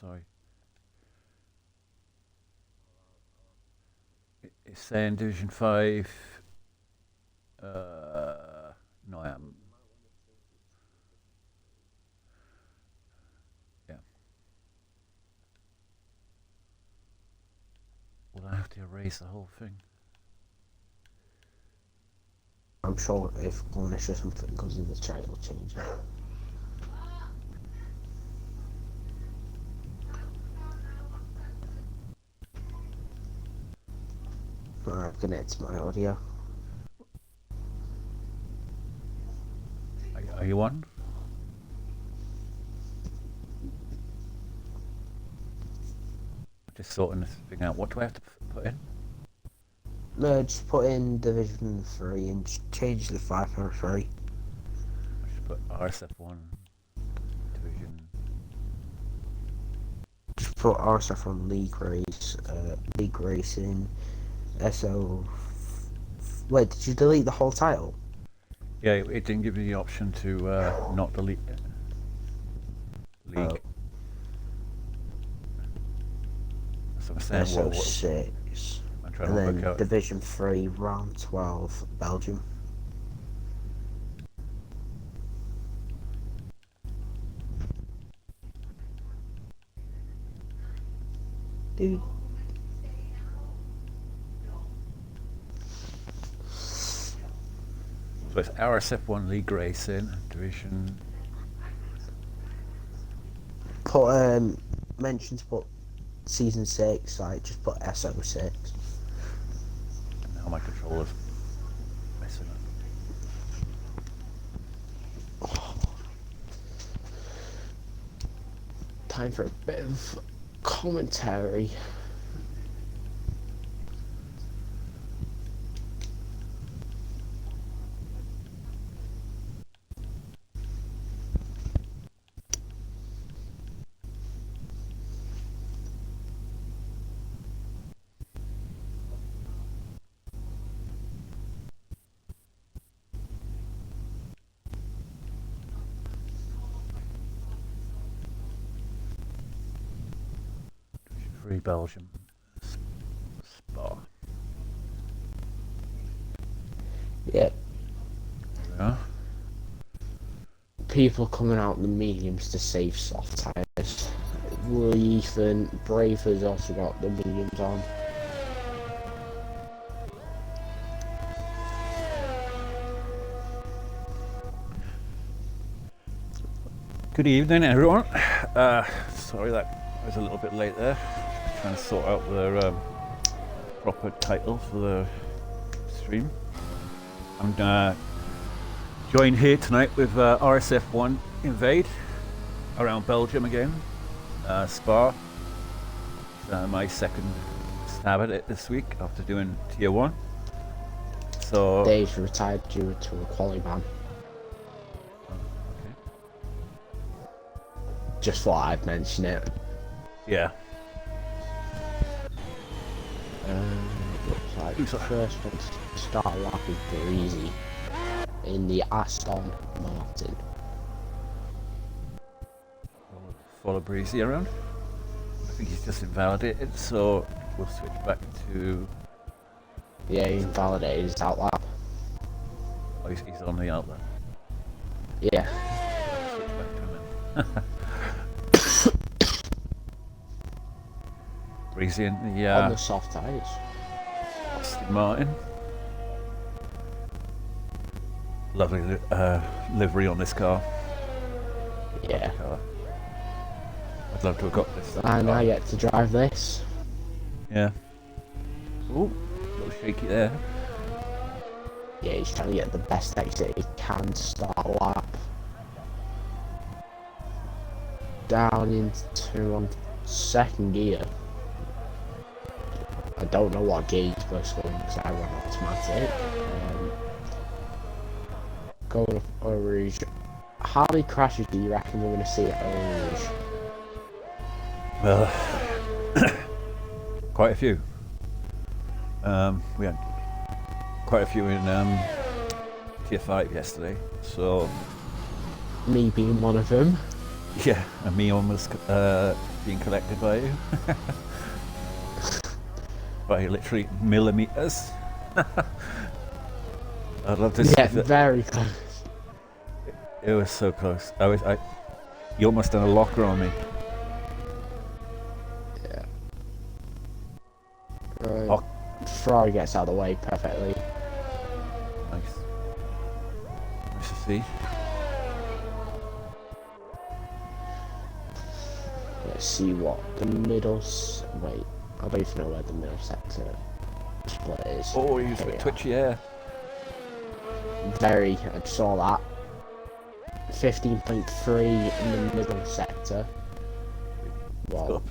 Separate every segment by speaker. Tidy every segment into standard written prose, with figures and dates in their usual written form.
Speaker 1: sorry. It's saying Division 5. No, I am. Yeah. Will I have to erase the whole thing?
Speaker 2: I'm sure if Cornish or something goes in the chat, it'll change it. Alright, connect to my audio.
Speaker 1: Are you on? Just sorting this thing out. What do I have to put in?
Speaker 2: No, just put in Division 3 and just change the 5.3.
Speaker 1: I should put RSF1 Division.
Speaker 2: Just put RSF1 League Race, League Racing, SO. Wait, did you delete the whole title?
Speaker 1: Yeah, it didn't give me the option to not delete it. League.
Speaker 2: Oh.
Speaker 1: So I'm saying
Speaker 2: S06.
Speaker 1: I'm trying
Speaker 2: And
Speaker 1: to
Speaker 2: then
Speaker 1: work out.
Speaker 2: Division 3, Round 12, Belgium. Dude.
Speaker 1: So it's RSF1 League Racing Division.
Speaker 2: Put mention to put Season 6, like just put S06.
Speaker 1: Now my controller's messing up.
Speaker 2: Time for a bit of commentary.
Speaker 1: Free Belgium. Spa.
Speaker 2: Yeah.
Speaker 1: Yeah.
Speaker 2: People coming out in the mediums to save soft tires. Leaf and Brave has also got the mediums on.
Speaker 1: Good evening, everyone. Sorry that I was a little bit late there. Trying to sort out the proper title for the stream. I'm joined here tonight with RSF1 Invade around Belgium again. Spa. My second stab at it this week after doing Tier 1. So
Speaker 2: Dave's retired due to a quality ban. Just thought I'd mention it.
Speaker 1: yeah.
Speaker 2: Looks like the first one to start lap is Breezy in the Aston Martin.
Speaker 1: Follow Breezy around. I think he's just invalidated, so we'll switch back to.
Speaker 2: Yeah, he invalidated his outlap.
Speaker 1: Oh, he's on the outlet.
Speaker 2: Yeah.
Speaker 1: Switch back to him then. Breezy in the
Speaker 2: On the soft tyres.
Speaker 1: Aston Martin. Lovely livery on this car.
Speaker 2: Yeah.
Speaker 1: Car. I'd love to have got this.
Speaker 2: And I get to drive this.
Speaker 1: Yeah. Ooh, a little shaky there.
Speaker 2: Yeah, he's trying to get the best exit he can to start a lap. Down into second gear. I don't know what gear he's supposed to go in because I run automatic. Going up Eau Rouge. How many crashes do you reckon we're going to see at Eau Rouge?
Speaker 1: Well, quite a few. We had quite a few in Tier 5 yesterday, so.
Speaker 2: Me being one of them.
Speaker 1: Yeah, and me almost being collected by you. By literally millimeters. I'd love to see
Speaker 2: Yeah,
Speaker 1: that.
Speaker 2: very close.
Speaker 1: It was so close. You almost done a locker on me.
Speaker 2: Yeah. Right.
Speaker 1: Oh,
Speaker 2: Ferrari gets out of the way perfectly.
Speaker 1: nice. Nice to see.
Speaker 2: Let's see what the middle. Wait, I don't even know where the middle sector split is.
Speaker 1: Oh, he's a bit twitchy, yeah.
Speaker 2: Very, I saw that. 15.3 in the middle sector.
Speaker 1: He's
Speaker 2: Well,
Speaker 1: got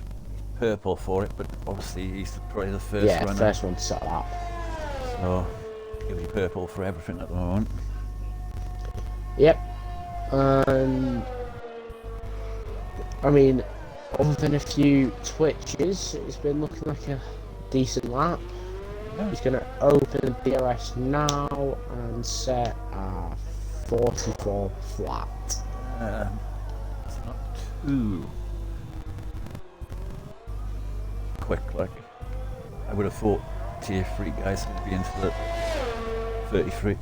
Speaker 1: purple for it, but obviously he's probably the first
Speaker 2: yeah,
Speaker 1: runner.
Speaker 2: first one to set that.
Speaker 1: So he'll be purple for everything at the moment.
Speaker 2: Yep. I mean, other than a few twitches, it's been looking like a decent lap.
Speaker 1: Yeah.
Speaker 2: He's going to open the DRS now and set 44 flat.
Speaker 1: It's not too quick, like I would have thought tier 3 guys would be into the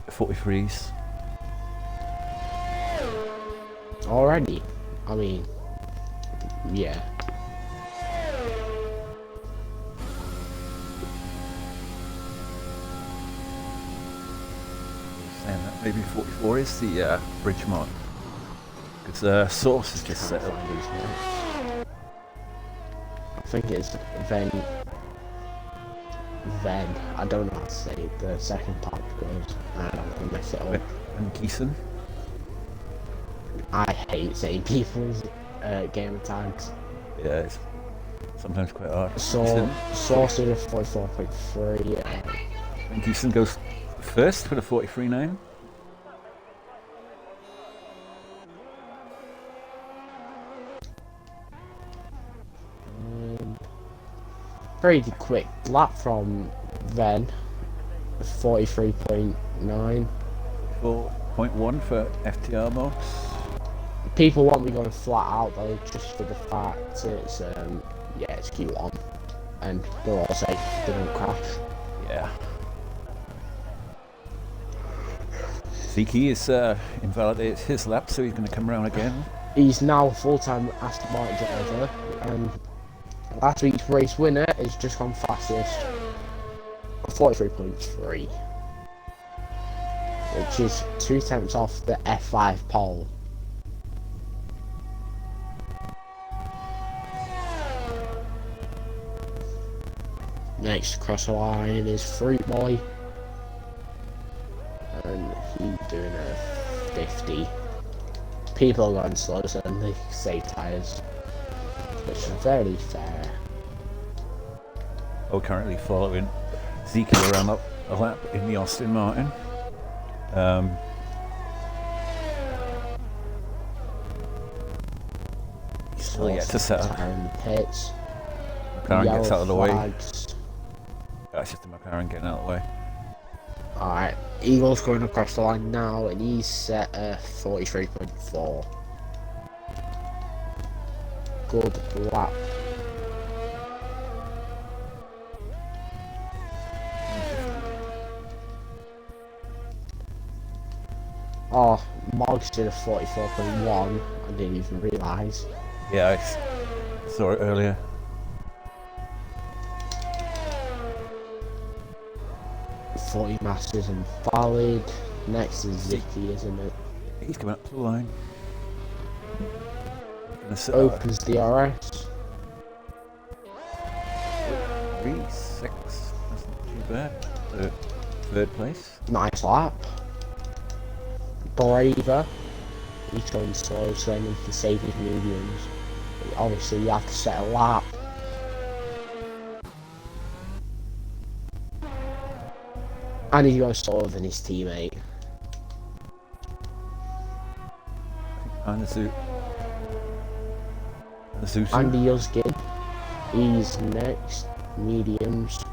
Speaker 1: 43s.
Speaker 2: Already? I mean, yeah.
Speaker 1: Saying that maybe 44 is the bridge mod. Because Source is just set up.
Speaker 2: I think it's Ven. I don't know how to say it. The second part goes. I don't want to mess it up.
Speaker 1: And Geeson.
Speaker 2: I hate saying people's gamer tags.
Speaker 1: Yeah, it's sometimes quite hard.
Speaker 2: So, Source is a 44.3.
Speaker 1: And Geeson goes first with a 43.9.
Speaker 2: Pretty quick lap from Ven. 43.9.
Speaker 1: 4.1 for FTR mods.
Speaker 2: People want me going flat out though, just for the fact it's yeah, it's Q1 and they're all safe, they don't crash.
Speaker 1: Yeah. Ziki is invalidated his lap, so he's going to come around again.
Speaker 2: He's now a full-time Aston Martin driver, and last week's race winner has just gone fastest, 43.3, which is 2 tenths off the F5 pole. Next across the line is Fruit Boy, and he's doing a 50. People are going slow, so they save tyres, which is very fair.
Speaker 1: We're currently following Zeke around a lap in the Aston Martin. Still yet to set up.
Speaker 2: Tyre in the pits.
Speaker 1: McLaren gets out of the way.
Speaker 2: Flags.
Speaker 1: That's just the McLaren getting out of the way.
Speaker 2: Alright, Eagle's going across the line now, and he's set a 43.4. Good lap. Oh, Moggs did a 44.1. I didn't even realise.
Speaker 1: Yeah, I saw it earlier.
Speaker 2: Masters invalid. Next is Zicky, isn't it?
Speaker 1: He's coming up to the line.
Speaker 2: Opens DRS.
Speaker 1: 3-6. That's not too bad. Third place.
Speaker 2: Nice lap. Braver. He's going slow, so then he can save his mediums. Obviously, you have to set a lap. And he's going slower than his teammate.
Speaker 1: And the Zuzu.
Speaker 2: Andy Yuzgin. He's next. Mediums.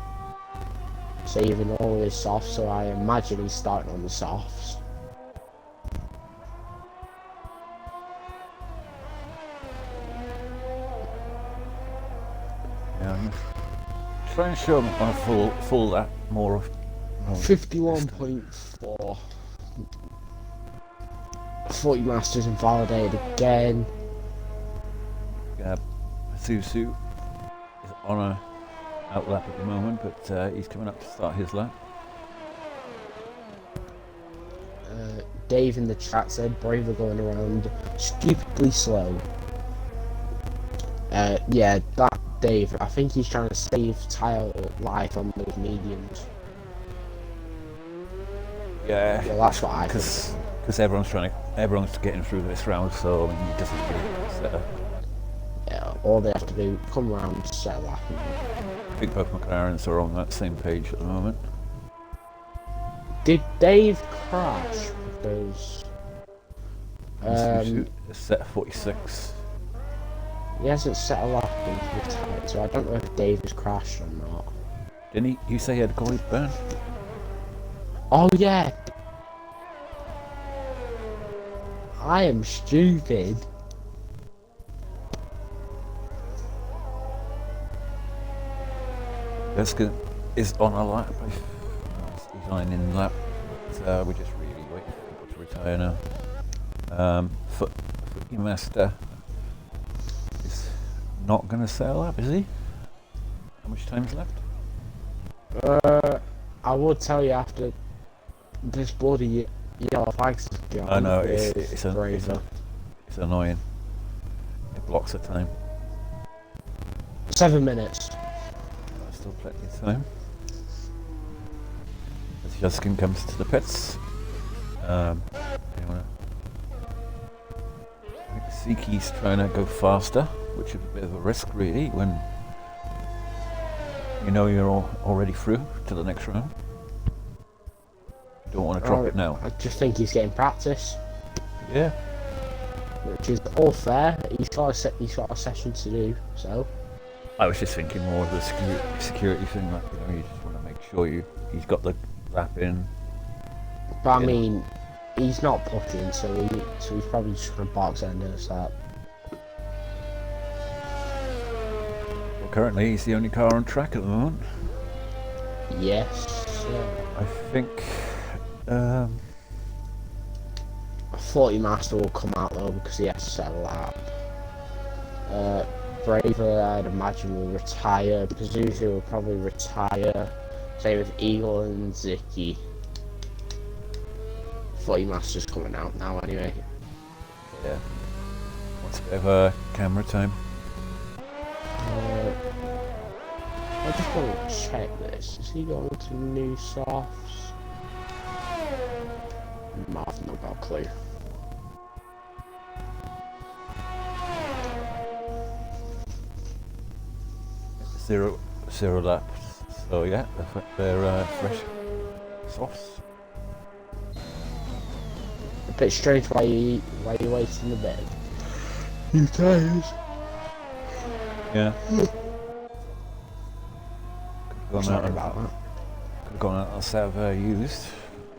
Speaker 2: Saving all his softs, so I imagine he's starting on the softs.
Speaker 1: Yeah, I'm gonna try and show them on a full lap more of.
Speaker 2: 51.4. 40 Masters invalidated again.
Speaker 1: Susu is on a out lap at the moment, but he's coming up to start his lap.
Speaker 2: Dave in the chat said Brave are going around stupidly slow. Yeah, that Dave, I think he's trying to save tyre life on those mediums.
Speaker 1: Yeah,
Speaker 2: Well, that's what I think.
Speaker 1: Because everyone's getting through this round, so I mean, it doesn't really set up.
Speaker 2: Yeah, all they have to do, come around, set a lap.
Speaker 1: I think both McLarens are on that same page at the moment.
Speaker 2: Did Dave crash? Because
Speaker 1: Set 46.
Speaker 2: he hasn't set a lap into the tyre, so I don't know if Dave has crashed or not.
Speaker 1: Didn't he? You say he had a goalie burn?
Speaker 2: Oh yeah! I am stupid.
Speaker 1: Erskine is on a lap. He's on an in lap. So we're just really waiting for people to retire now. Footy Master is not going to set a lap, is he? How much time's left?
Speaker 2: I would tell you after this bloody yellow flags is gone.
Speaker 1: I know, it's annoying. It blocks the time.
Speaker 2: 7 minutes.
Speaker 1: Still plenty of time. As Justin comes to the pits. I think Siki's trying to go faster, which is a bit of a risk really when you know you're already through to the next round. You don't want to drop it now.
Speaker 2: I just think he's getting practice.
Speaker 1: Yeah.
Speaker 2: Which is all fair. He's got a session to do, so.
Speaker 1: I was just thinking more of the security thing, like, you know, you just want to make sure he's got the lap in.
Speaker 2: But I mean, he's not pushing, so he's probably just going to box end of the start.
Speaker 1: Well, currently he's the only car on track at the moment.
Speaker 2: Yes.
Speaker 1: I think
Speaker 2: 40 Master will come out though because he has to set a lap. Braver, I'd imagine, will retire. Pazuzu will probably retire. Same with Eagle and Zicky. 40 Master's coming out now anyway.
Speaker 1: Yeah. What's a bit of camera time?
Speaker 2: I just want to check this. Is he going to new softs? I've not got a clue.
Speaker 1: Zero laps. So yeah, they're fresh softs.
Speaker 2: A bit strange why you waiting a bit. You tired?
Speaker 1: Yeah.
Speaker 2: Sorry about that.
Speaker 1: Could have gone out and set used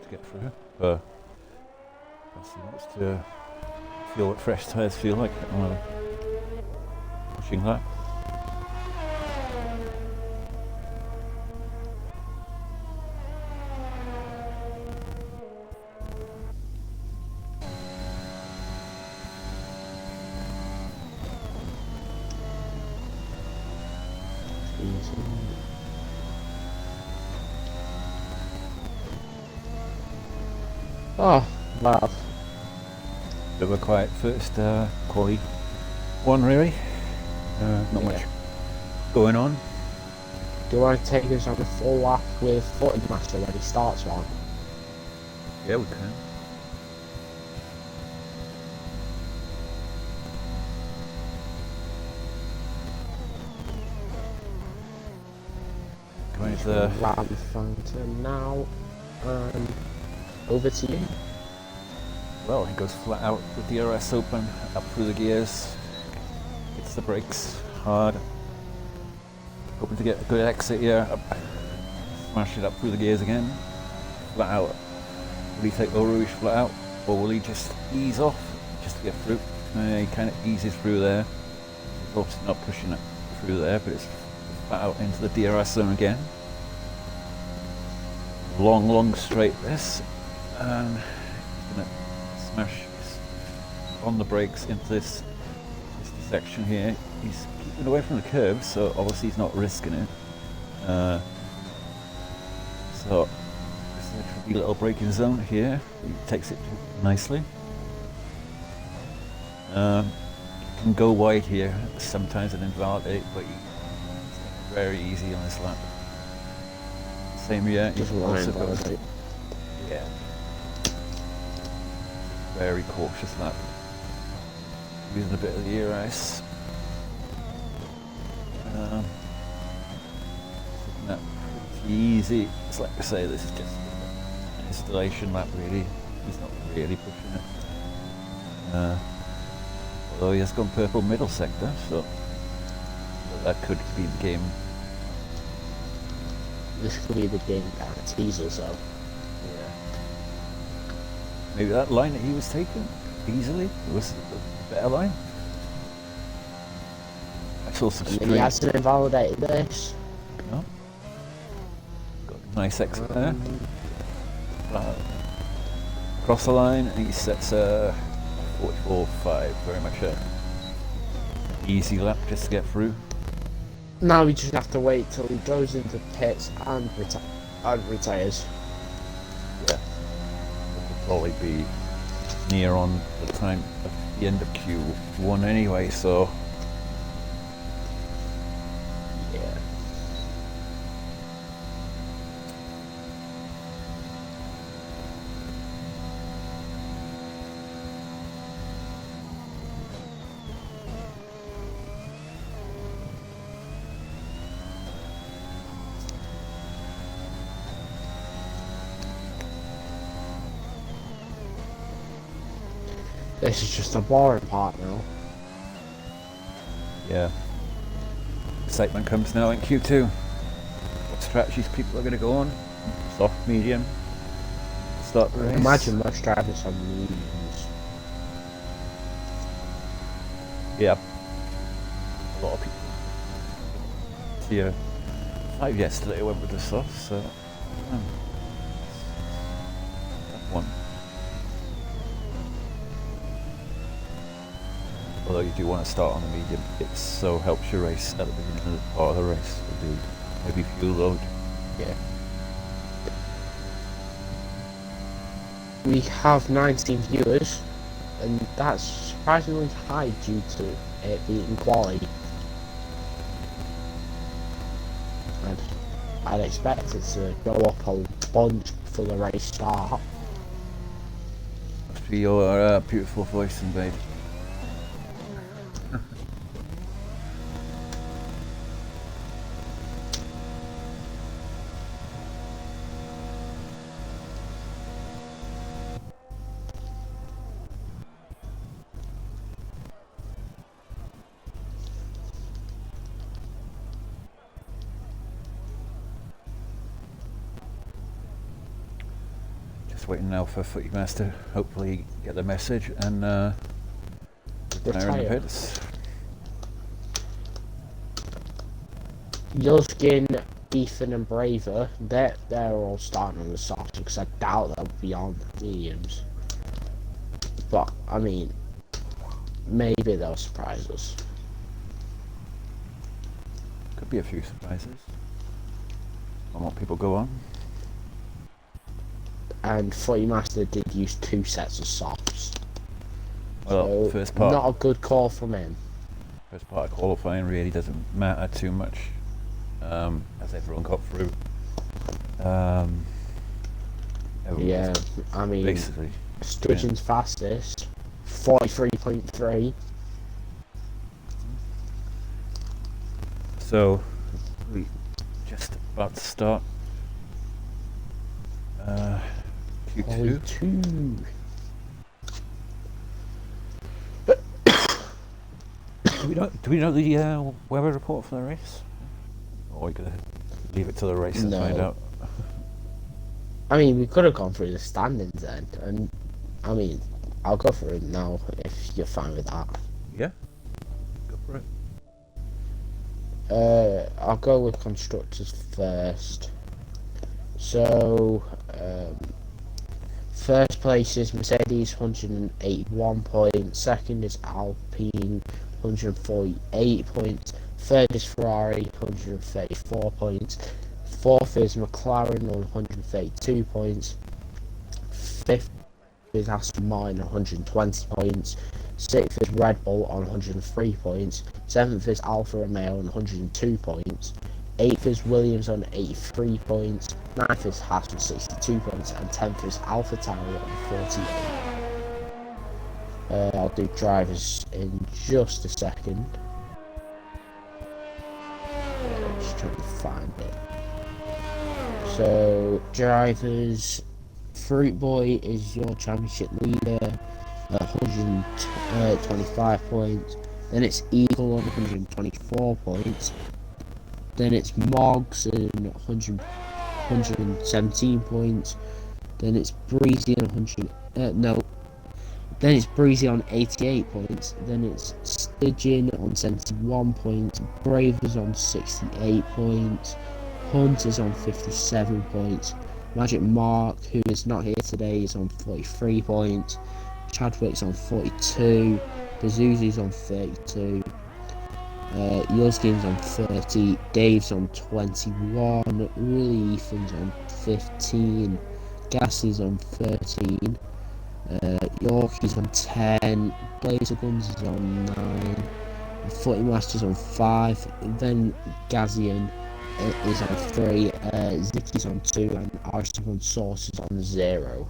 Speaker 1: to get through, but he wants to feel what fresh tyres feel like on a pushing lap.
Speaker 2: Oh, wow.
Speaker 1: Bit of a quiet first quali one really. Not much going on.
Speaker 2: Do you want to take us on a full lap with 40 Master when he starts on?
Speaker 1: Yeah, we can. Going to the
Speaker 2: Ram Fountain now, and over to you.
Speaker 1: Well, he goes flat out with the DRS open, up through the gears, hits the brakes hard, hoping to get a good exit here, smash it up through the gears again, flat out. Will he take Eau Rouge flat out, or will he just ease off, just to get through? He kind of eases through there, he's obviously not pushing it through there, but it's back out into the DRS zone again. Long straight this, and he's going to smash on the brakes into this section here. He's keeping away from the curves, so obviously he's not risking it. So this is a tricky little braking zone here. He takes it nicely. You can go wide here sometimes and invalidate, but it's very easy on this lap. Same here.
Speaker 2: Just also got,
Speaker 1: yeah, very cautious lap. Using a bit of the ERS. That pretty easy. It's like I say, this is just an installation lap really. He's not really pushing it. Although he has gone purple middle sector, so that could be the game.
Speaker 2: This could be the game guarantees or so.
Speaker 1: Yeah. Maybe that line that he was taking easily was the better line. I saw some
Speaker 2: And he hasn't invalidated this.
Speaker 1: No. Got a nice exit there. Across the line, and he sets a 44.5, very much a easy lap just to get through.
Speaker 2: Now we just have to wait till he goes into pits and retires.
Speaker 1: Yeah. It'll probably be near on the time of the end of Q1 anyway, so
Speaker 2: yeah. This is just a boring part now.
Speaker 1: yeah. Excitement comes now in Q2. What strategies people are going to go on? Soft, medium, start the race.
Speaker 2: Imagine most drivers on mediums.
Speaker 1: Yeah. A lot of people. Tier 5 yesterday went with the soft, so tough one. Although you do want to start on the medium, it so helps your race at the beginning of the part of the race with the heavy fuel load.
Speaker 2: Yeah. We have 19 viewers, and that's surprisingly high due to it being quality. And I'd expect it to go up a bunch for the race start.
Speaker 1: Must be your beautiful voice, babe. Waiting now for Footy Master, hopefully get the message and retire in the pits.
Speaker 2: Yuzkin, Ethan and Braver, they're all starting on the softs because I doubt they'll be on the mediums. But, I mean, maybe they'll surprise us.
Speaker 1: Could be a few surprises on what people go on.
Speaker 2: And Footy Master did use 2 sets of softs.
Speaker 1: Well,
Speaker 2: So,
Speaker 1: first part.
Speaker 2: not a good call from him.
Speaker 1: First part of qualifying really doesn't matter too much, as everyone got through.
Speaker 2: Yeah, I mean,
Speaker 1: basically.
Speaker 2: Sturgeon's fastest, 43.3.
Speaker 1: So, we just about to start Q2.
Speaker 2: 42.
Speaker 1: Do we know the weather report for the race? Or are we gonna leave it to the race and find out?
Speaker 2: I mean, we could have gone through the standings then, and I mean, I'll go through it now if you're fine with that.
Speaker 1: Yeah, go for it.
Speaker 2: I'll go with constructors first. So, first place is Mercedes, 181 points. Second is Alpine, 148 points. Third is Ferrari, 134 points. Fourth is McLaren on 132 points. Fifth is Aston Martin on 120 points. Sixth is Red Bull on 103 points. Seventh is Alfa Romeo on 102 points. Eighth is Williams on 83 points. Ninth is Haas on 62 points. And 10th is AlphaTauri on 48. I'll do drivers in just a second. Just trying to find it. So, drivers, Fruit Boy is your championship leader, 125 points. Then it's Eagle on 124 points. Then it's Moggs on 117 points. Then it's Breezy on 100. Then it's Breezy on 88 points. Then it's Stygian on 71 points. Bravers on 68 points. Hunt is on 57 points. Magic Mark, who is not here today, is on 43 points. Chadwick's on 42. Bezuzi's on 32. Yuzgin's on 30. Dave's on 21. Willie Ethan's on 15. Gassie's on 13. Yorkie's on 10. Blazer Guns is on 9. Footy Master's on 5. Then Gazian is on 3. Zicky's on 2. And RSF1 Source is on 0.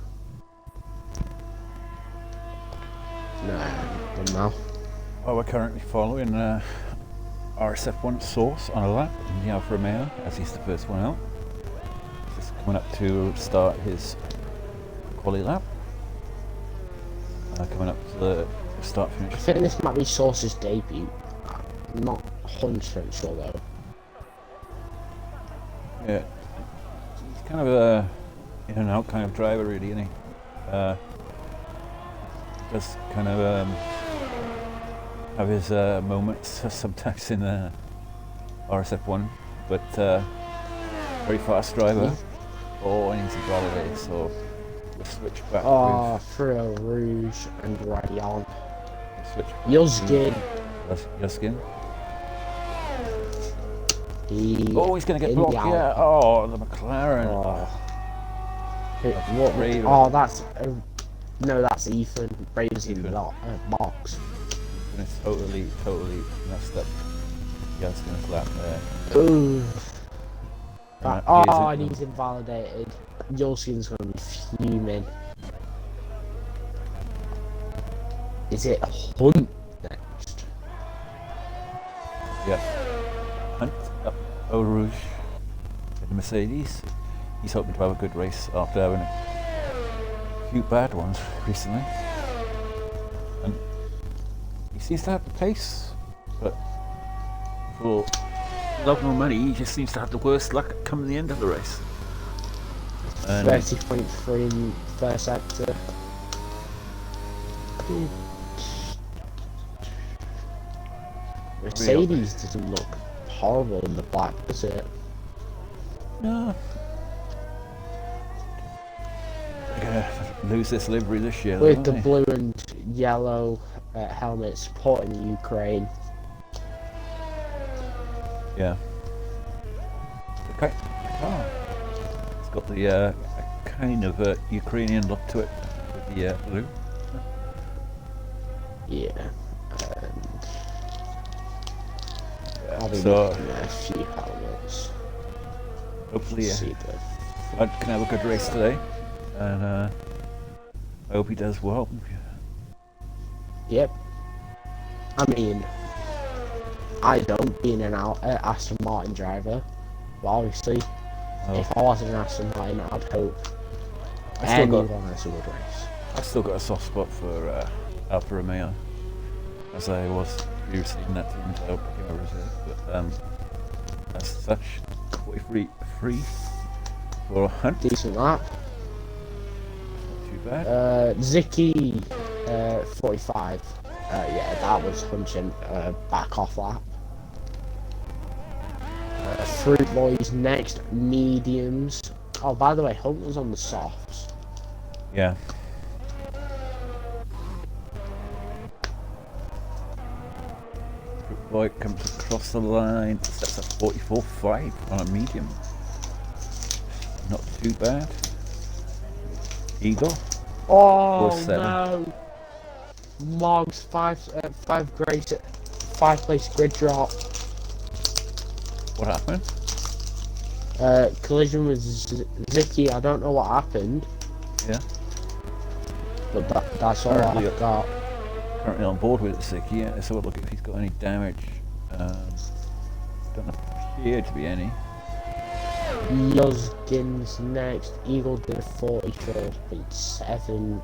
Speaker 2: Now.
Speaker 1: Well, we're currently following RSF1 Source on a lap in the Alfa Romeo, as he's the first one out. Just coming up to start his quali lap. Coming up to the start finish.
Speaker 2: I think this might be Source's debut. I'm not 100% sure though.
Speaker 1: Yeah, he's kind of a in and out kind of driver, really, isn't he? Does kind of have his moments sometimes in RSF1, but very fast driver. Oh, and he's invalidated, so we'll switch back.
Speaker 2: Frio Rouge and Radion.
Speaker 1: Switch.
Speaker 2: Yuzgin.
Speaker 1: Yuzgin.
Speaker 2: He's
Speaker 1: going to get blocked, yeah. Oh, the McLaren.
Speaker 2: That's... no, that's Ethan. Braves in the box.
Speaker 1: And it's totally messed up. Yeah, it's gonna flat there.
Speaker 2: Ooh. And he's invalidated. Yulskin's gonna be fuming. Is it Hunt next?
Speaker 1: Yeah. Hunt up Eau Rouge in the Mercedes. He's hoping to have a good race after having a few bad ones recently. And he seems to have the pace, but for love nor money, he just seems to have the worst luck come the end of the race.
Speaker 2: 30.3 in first sector. Mercedes doesn't look horrible in the black, does it?
Speaker 1: No. They're gonna lose this livery this year,
Speaker 2: with the blue and yellow helmet supporting Ukraine.
Speaker 1: Yeah. Okay. Oh. It's got the kind of Ukrainian look to it with the blue.
Speaker 2: Yeah. I'll be
Speaker 1: So
Speaker 2: looking at a few helmets.
Speaker 1: hopefully I can have a good race today, and I hope he does well.
Speaker 2: Yep. I mean, I don't being an Aston Martin driver, but obviously, if I wasn't an Aston Martin, I'd hope anyone has a good race.
Speaker 1: I've still got a soft spot for Alfa Romeo, as I was previously in that team until I became a reserve. But as such, 43 free for a Hunt.
Speaker 2: Decent lap.
Speaker 1: Not too bad.
Speaker 2: Zicky, 45. Yeah, that was hunching back off lap. Fruit boys next, mediums. Oh, by the way, Hunter's on the softs.
Speaker 1: Yeah. Fruit boy comes across the line, sets up 44.5 on a medium. Not too bad. Eagle.
Speaker 2: Oh
Speaker 1: 4-7.
Speaker 2: no! Moggs 5 grades, 5 place grid drop.
Speaker 1: What happened?
Speaker 2: Collision with Zicky. I don't know what happened,
Speaker 1: Yeah.
Speaker 2: but that's all
Speaker 1: Currently-
Speaker 2: I've got.
Speaker 1: Currently on board with Ziki. Yeah, let's have a look if he's got any damage. Don't appear to be any.
Speaker 2: Yuzgin's next. Eagle did a 44.7.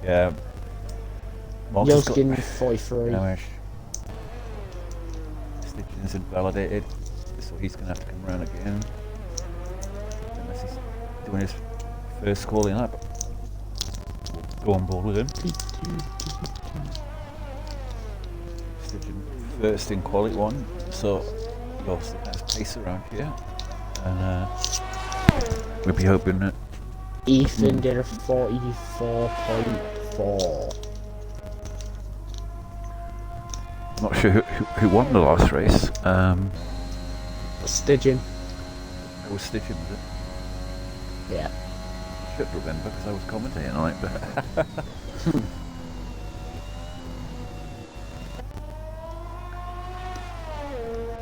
Speaker 1: Yeah. Moggs has got
Speaker 2: Yuzgin 43.
Speaker 1: damage. Stitching is invalidated, so he's going to have to come around again. Unless he's doing his first calling up. We'll go on board with him. Stitching first in quality 1, so he obviously has pace around here. And we'll be hoping that
Speaker 2: Ethan did a 44.4.
Speaker 1: I'm not sure who won the last race.
Speaker 2: Stygian.
Speaker 1: I was Stitching with it.
Speaker 2: Yeah.
Speaker 1: I should remember because I was commentating on it. But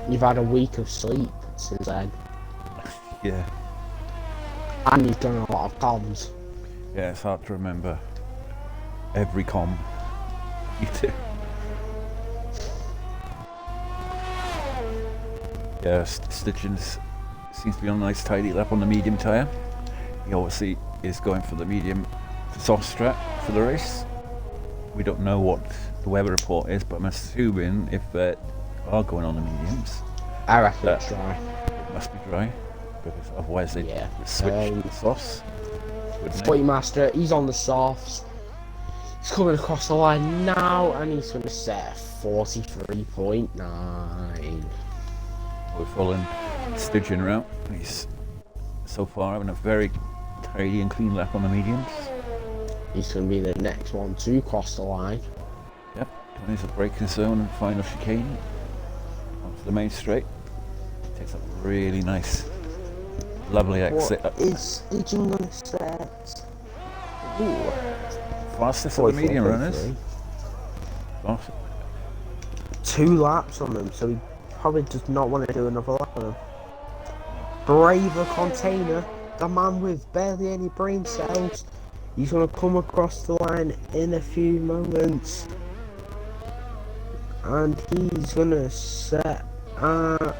Speaker 2: You've had a week of sleep since then.
Speaker 1: yeah,
Speaker 2: And you've done a lot of comms.
Speaker 1: yeah, it's hard to remember every com you do. Yeah, Stitching seems to be on a nice tidy lap on the medium tyre. He obviously is going for the medium soft strap for the race. We don't know what the weather report is, but I'm assuming if they are going on the mediums,
Speaker 2: I reckon it's dry.
Speaker 1: it must be dry, because otherwise they
Speaker 2: Yeah.
Speaker 1: would switch to the softs, wouldn't they?
Speaker 2: Footy Master, he's on the softs. He's coming across the line now, and he's going to set 43.9.
Speaker 1: We're following Stitching route. He's so far having a very tidy and clean lap on the mediums.
Speaker 2: He's going to be the next one to cross the line.
Speaker 1: Yep, doing his braking zone and final chicane onto the main straight. Takes a really nice, lovely exit.
Speaker 2: What is Stygian going to set? Ooh.
Speaker 1: Fastest of the medium runners.
Speaker 2: 44.3. 2 laps on them, so he probably does not want to do another lap on them. Braver Container, the man with barely any brain cells. He's going to come across the line in a few moments. And he's going to set at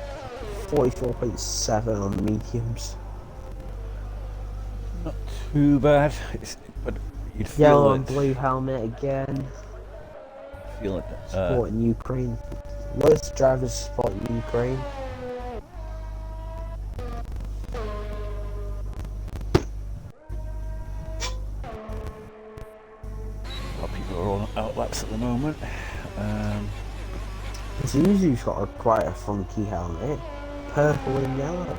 Speaker 2: 44.7 on the mediums.
Speaker 1: Not too bad, but you'd feel
Speaker 2: Yellow
Speaker 1: it.
Speaker 2: and blue helmet again.
Speaker 1: Feel it.
Speaker 2: Supporting Ukraine. Most drivers supporting Ukraine.
Speaker 1: A lot of people are on outlaps at the moment.
Speaker 2: Zuzu's got quite a funky helmet. Purple and yellow.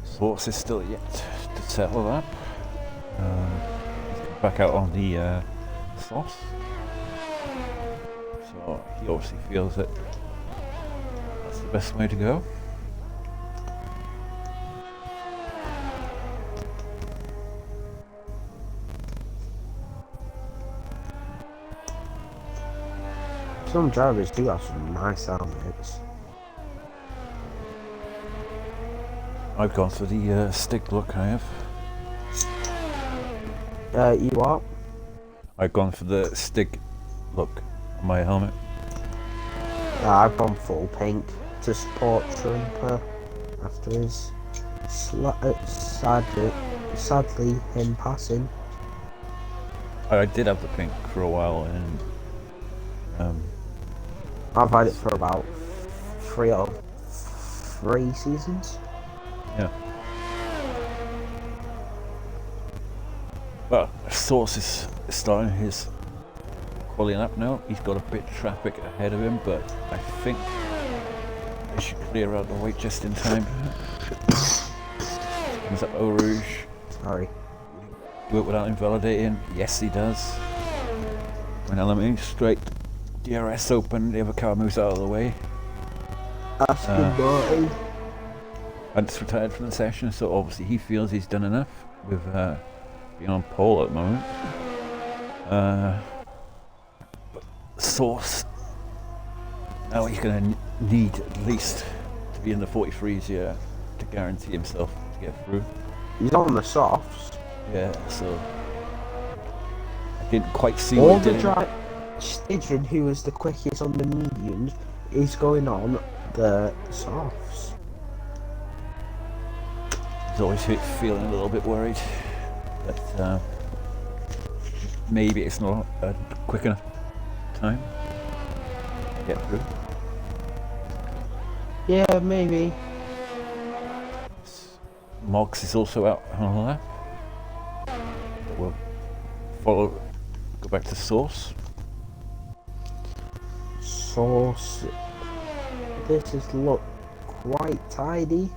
Speaker 1: Sports is still yet to settle up. He's back out on the sauce. So he obviously feels that that's the best way to go.
Speaker 2: Some drivers do have some nice helmets.
Speaker 1: I've gone for the stick look, I have.
Speaker 2: You what?
Speaker 1: I've gone for the stick look on my helmet.
Speaker 2: I've gone full pink to support Trumper after his sadly him passing.
Speaker 1: I did have the pink for a while, and
Speaker 2: I've had it for about 3 seasons.
Speaker 1: yeah. Well, Source is starting his pulling up now. He's got a bit of traffic ahead of him, but I think they should clear out the way just in time. Comes up Eau Rouge.
Speaker 2: Sorry.
Speaker 1: Work without invalidating. Yes, he does. When LME straight. DRS open. The other car moves out of the way.
Speaker 2: Aston Martin.
Speaker 1: Hunt's retired from the session, so obviously he feels he's done enough with being on pole at the moment. But Source, now he's going to need at least to be in the 43s here to guarantee himself to get through.
Speaker 2: He's on the softs.
Speaker 1: Yeah, so I didn't quite see
Speaker 2: All
Speaker 1: what he
Speaker 2: the
Speaker 1: did.
Speaker 2: drive. Stidgen, who was the quickest on the mediums, is going on the softs.
Speaker 1: He's always feeling a little bit worried that maybe it's not a quick enough time to get through.
Speaker 2: Yeah, maybe.
Speaker 1: Moggs is also out on a lap. We'll go back to Source.
Speaker 2: Source. This has looked quite tidy.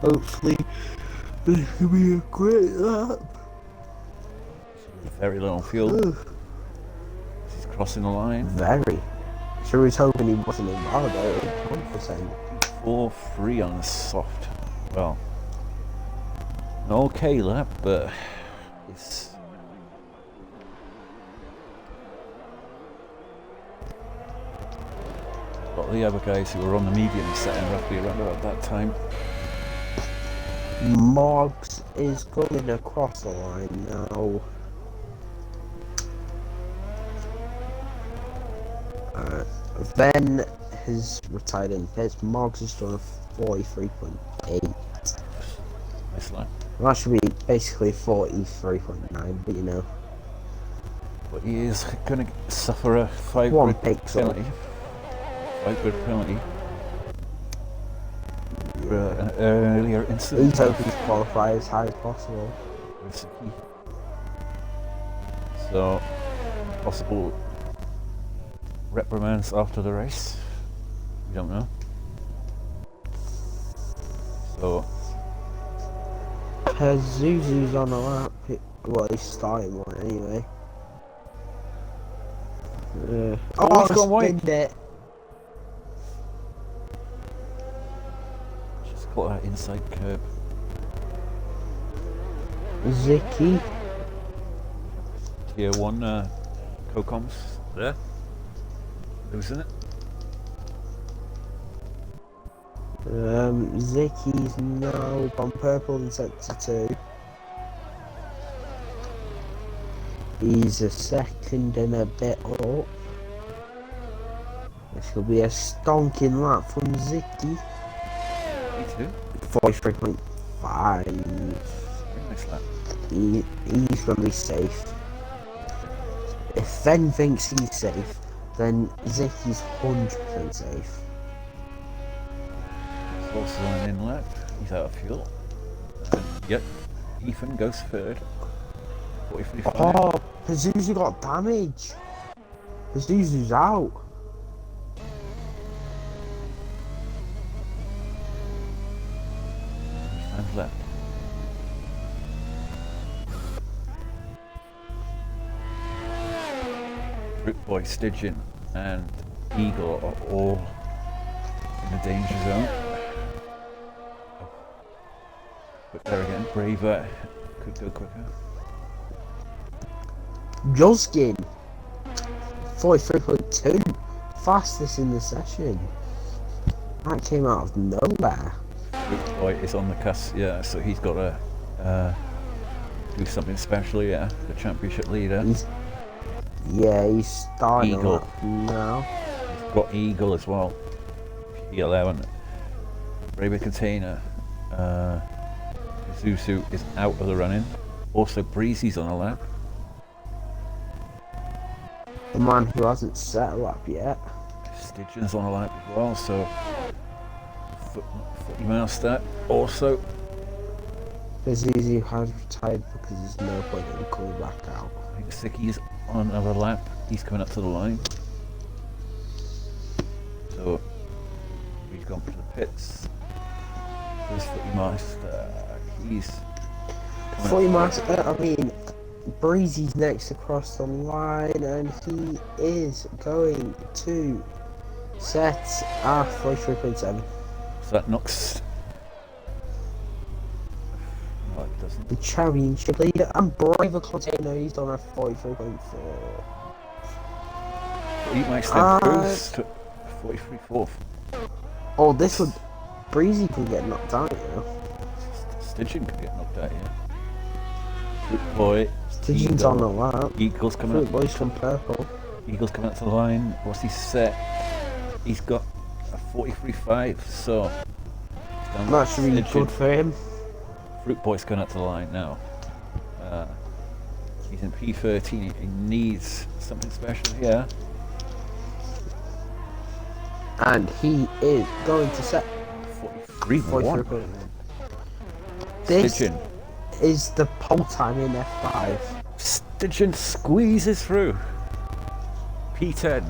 Speaker 2: Hopefully, this could be a great lap.
Speaker 1: Very low on fuel. He's crossing the line.
Speaker 2: Very. Sure was hoping he wasn't invalidated. 100%.
Speaker 1: 4-3 on the soft. Well, an okay lap, but it's a lot of the other guys who were on the medium setting roughly around about that time.
Speaker 2: Moggs is going across the line now. Ben has retired in pits. Moggs has done a 43.8.
Speaker 1: Nice line.
Speaker 2: That should be basically 43.9, but you know.
Speaker 1: But he is going to suffer a 5
Speaker 2: One
Speaker 1: grid
Speaker 2: picks
Speaker 1: penalty. 5 grid penalty. For an earlier incident.
Speaker 2: He's hoping to qualify as high as possible.
Speaker 1: So, possible reprimands after the race. We don't know. So,
Speaker 2: Zuzu's on a lap. Well, he's starting one anyway.
Speaker 1: Oh, he's gone wide.
Speaker 2: Spinned it.
Speaker 1: Just caught that inside curb.
Speaker 2: Zicky.
Speaker 1: Tier 1 co-coms there. Losing it.
Speaker 2: Zicky's now gone purple in sector 2. He's a second and a bit up. This will be a stonking lap from Zicky.
Speaker 1: Me too.
Speaker 2: 43.5.
Speaker 1: Nice lap.
Speaker 2: He's going to be safe. If Ben thinks he's safe, then Zicky's 100% safe.
Speaker 1: Also on an in lap. He's out of fuel. Yep. Ethan goes third. 43.5.
Speaker 2: Oh, Pazuzu got damage. Pazuzu's out.
Speaker 1: Times left. Fruit Boy, Stygian, and Eagle are all in the danger zone. But there again, Braver could go quicker.
Speaker 2: Juskin, 43.2, fastest in the session. That came out of nowhere.
Speaker 1: Fruit Boy is on the cusp, yeah, so he's got to do something special, yeah. The championship leader.
Speaker 2: He's starting
Speaker 1: Eagle.
Speaker 2: up now.
Speaker 1: He's got Eagle as well. P11. Braver Container. Zuzu is out of the running. Also, Breezy's on a lap.
Speaker 2: The man who hasn't set a lap yet.
Speaker 1: Stygian's on a lap as well, so Footy Master also.
Speaker 2: There's easy has retired because there's no point in coming back out.
Speaker 1: I think Sicky's on another lap. He's coming up to the line. So he's gone to the pits. There's Footy Master. He's
Speaker 2: Footy Master, I mean, Breezy's next across the line and he is going to set 43.7.
Speaker 1: So that knocks. No, it doesn't.
Speaker 2: The championship leader and Braver Container, he's done a 43.4.
Speaker 1: He might step through to 43.4.
Speaker 2: Oh, this would. Breezy could get knocked out, you know.
Speaker 1: Stitching could get knocked out, yeah. Fruit Boy.
Speaker 2: Stitching's on the lap.
Speaker 1: Eagle's coming
Speaker 2: Fruit
Speaker 1: up.
Speaker 2: Boy's from purple.
Speaker 1: Eagle's coming up to the line. What's he set? He's got a 43.5, so
Speaker 2: That should be good for him.
Speaker 1: Fruit Boy's coming up to the line now. He's in P13. He needs something special here.
Speaker 2: And he is going to set
Speaker 1: 43.1.
Speaker 2: This
Speaker 1: Stitching.
Speaker 2: is the pole time in F5.
Speaker 1: Stitching squeezes through. P10.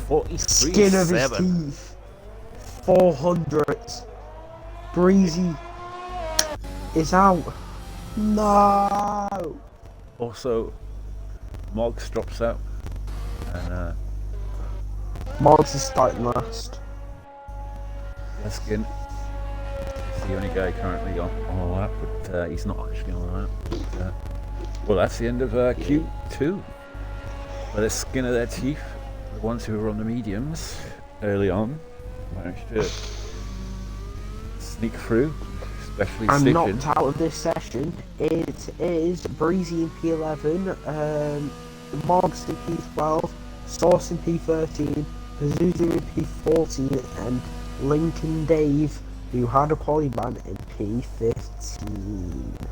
Speaker 1: 43.7.
Speaker 2: Skin of his teeth. 400. Breezy is out. No.
Speaker 1: Also, Moggs drops out. And
Speaker 2: Moggs is starting last.
Speaker 1: Gaskin is the only guy currently on the lap, but he's not actually on the lap. But, well, that's the end of Q2. By the skin of their teeth, the ones who were on the mediums early on managed to sneak through, especially
Speaker 2: And
Speaker 1: Stitching.
Speaker 2: knocked out of this session, it is Breezy in P11, Moggs in P12, Sauce in P13, Pazuzu in P14, and Lincoln Dave, who had a quality ban, in P15.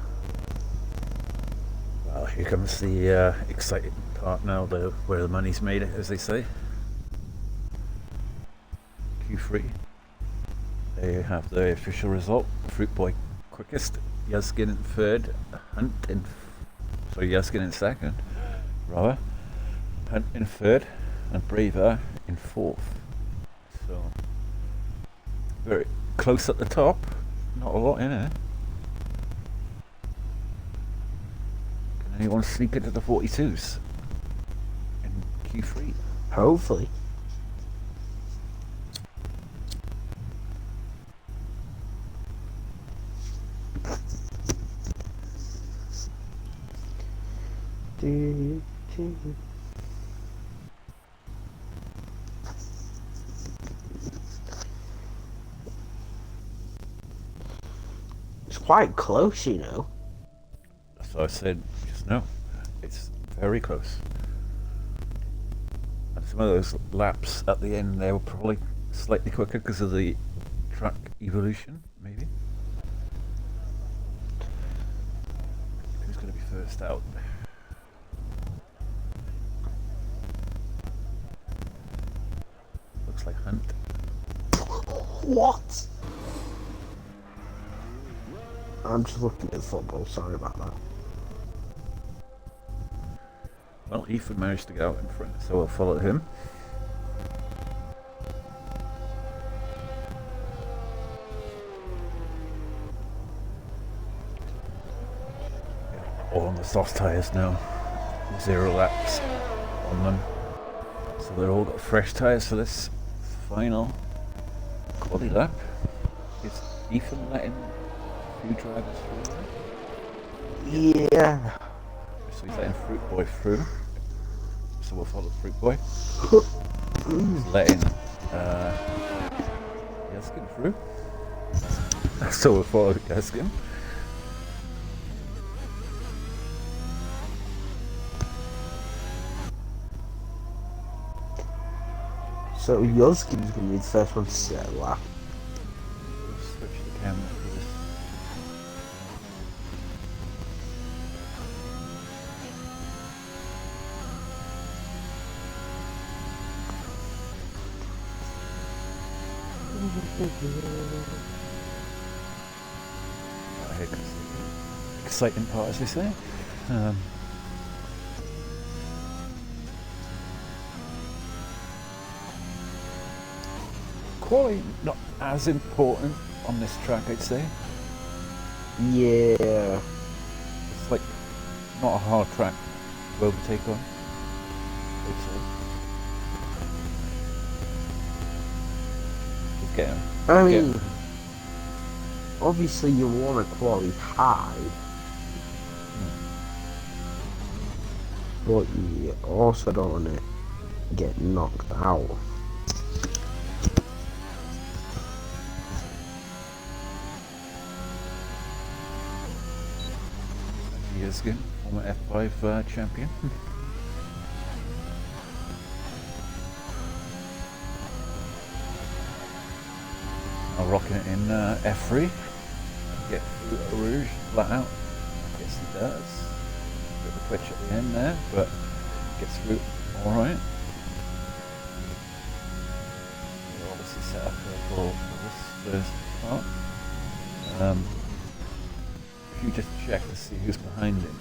Speaker 1: Well, here comes the exciting part now, where the money's made, as they say. Q3. They have the official result. Fruit Boy quickest, Yaskin in third, Hunt in Yaskin in second, rather. Hunt in third, and Braver in fourth. So very close at the top. Not a lot in it. Can anyone sneak into the 42s in Q3?
Speaker 2: Hopefully. It's quite close, you know.
Speaker 1: So I said just now, it's very close. And some of those laps at the end there were probably slightly quicker because of the track evolution, maybe. Who's going to be first out? Looks like Hunt.
Speaker 2: What? I'm just looking at football, sorry about that.
Speaker 1: Well, Ethan managed to get out in front, so I'll follow him. All on the soft tyres now. 0 laps on them. So they've all got fresh tyres for this final quali lap. Is Ethan letting a few drivers through?
Speaker 2: Yeah.
Speaker 1: So he's letting Fruit Boy through. So we'll follow Fruit Boy. He's letting Yaskin through. So we'll follow Yaskin.
Speaker 2: So Yoskin's gonna be the first one to set a lap.
Speaker 1: We'll switch the camera for this. Here comes the exciting part, as they say. Quality not as important on this track, I'd say.
Speaker 2: Yeah.
Speaker 1: It's like not a hard track to overtake on. I'd say. Just getting.
Speaker 2: I mean, obviously you want to quality high, but you also don't want to get knocked out.
Speaker 1: Years ago, former F5 champion. Now rocking it in F3. Get through a Rouge flat out. Yes, he does. Bit of a twitch at the end there, but gets through alright. We're obviously set up for this first part. If you just check to see who's behind him,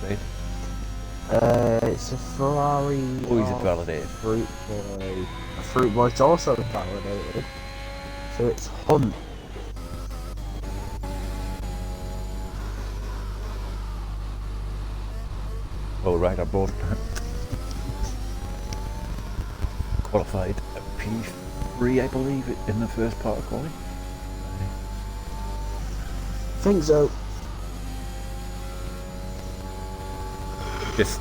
Speaker 1: Dave.
Speaker 2: It's a Ferrari.
Speaker 1: Oh, he's a validated.
Speaker 2: Fruit Boy. A Fruit Boy's also validated. So it's Hunt.
Speaker 1: Oh, right, I both qualified at P3, I believe, in the first part of quality.
Speaker 2: Think so.
Speaker 1: Just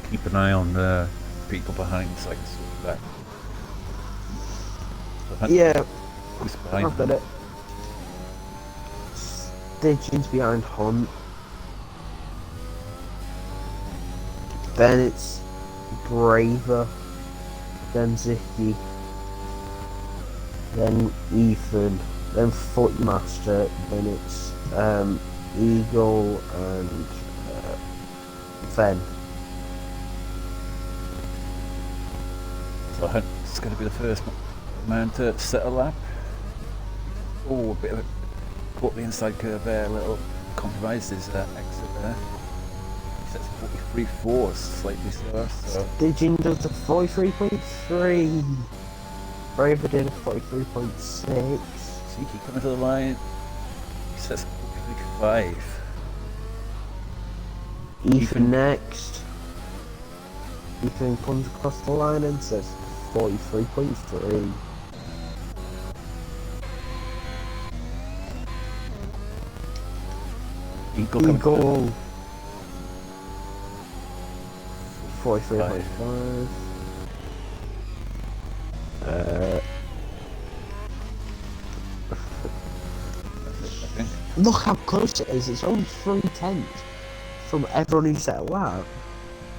Speaker 1: keep an eye on the people behind so I can switch back. So
Speaker 2: Yeah,
Speaker 1: who's behind
Speaker 2: I've got
Speaker 1: him?
Speaker 2: it. Stitching's behind Hunt. Then it's Braver. Then Zicky. Then Ethan. Then Footmaster. Then it's Eagle and Fen.
Speaker 1: So Hunt's going to be the first man to set a lap. Oh, a bit of a caught the inside curve there, a little compromised his exit there. He sets 43.4, slightly slower. So
Speaker 2: Stitching does a 43.3. Braver did a 43.6.
Speaker 1: Ziki coming to the line. He sets 45.
Speaker 2: Ethan next. Ethan comes across the line and says 43.3.
Speaker 1: Eagle.
Speaker 2: 43.5. Look how close it is. It's only 3/10 from everyone who set a lap.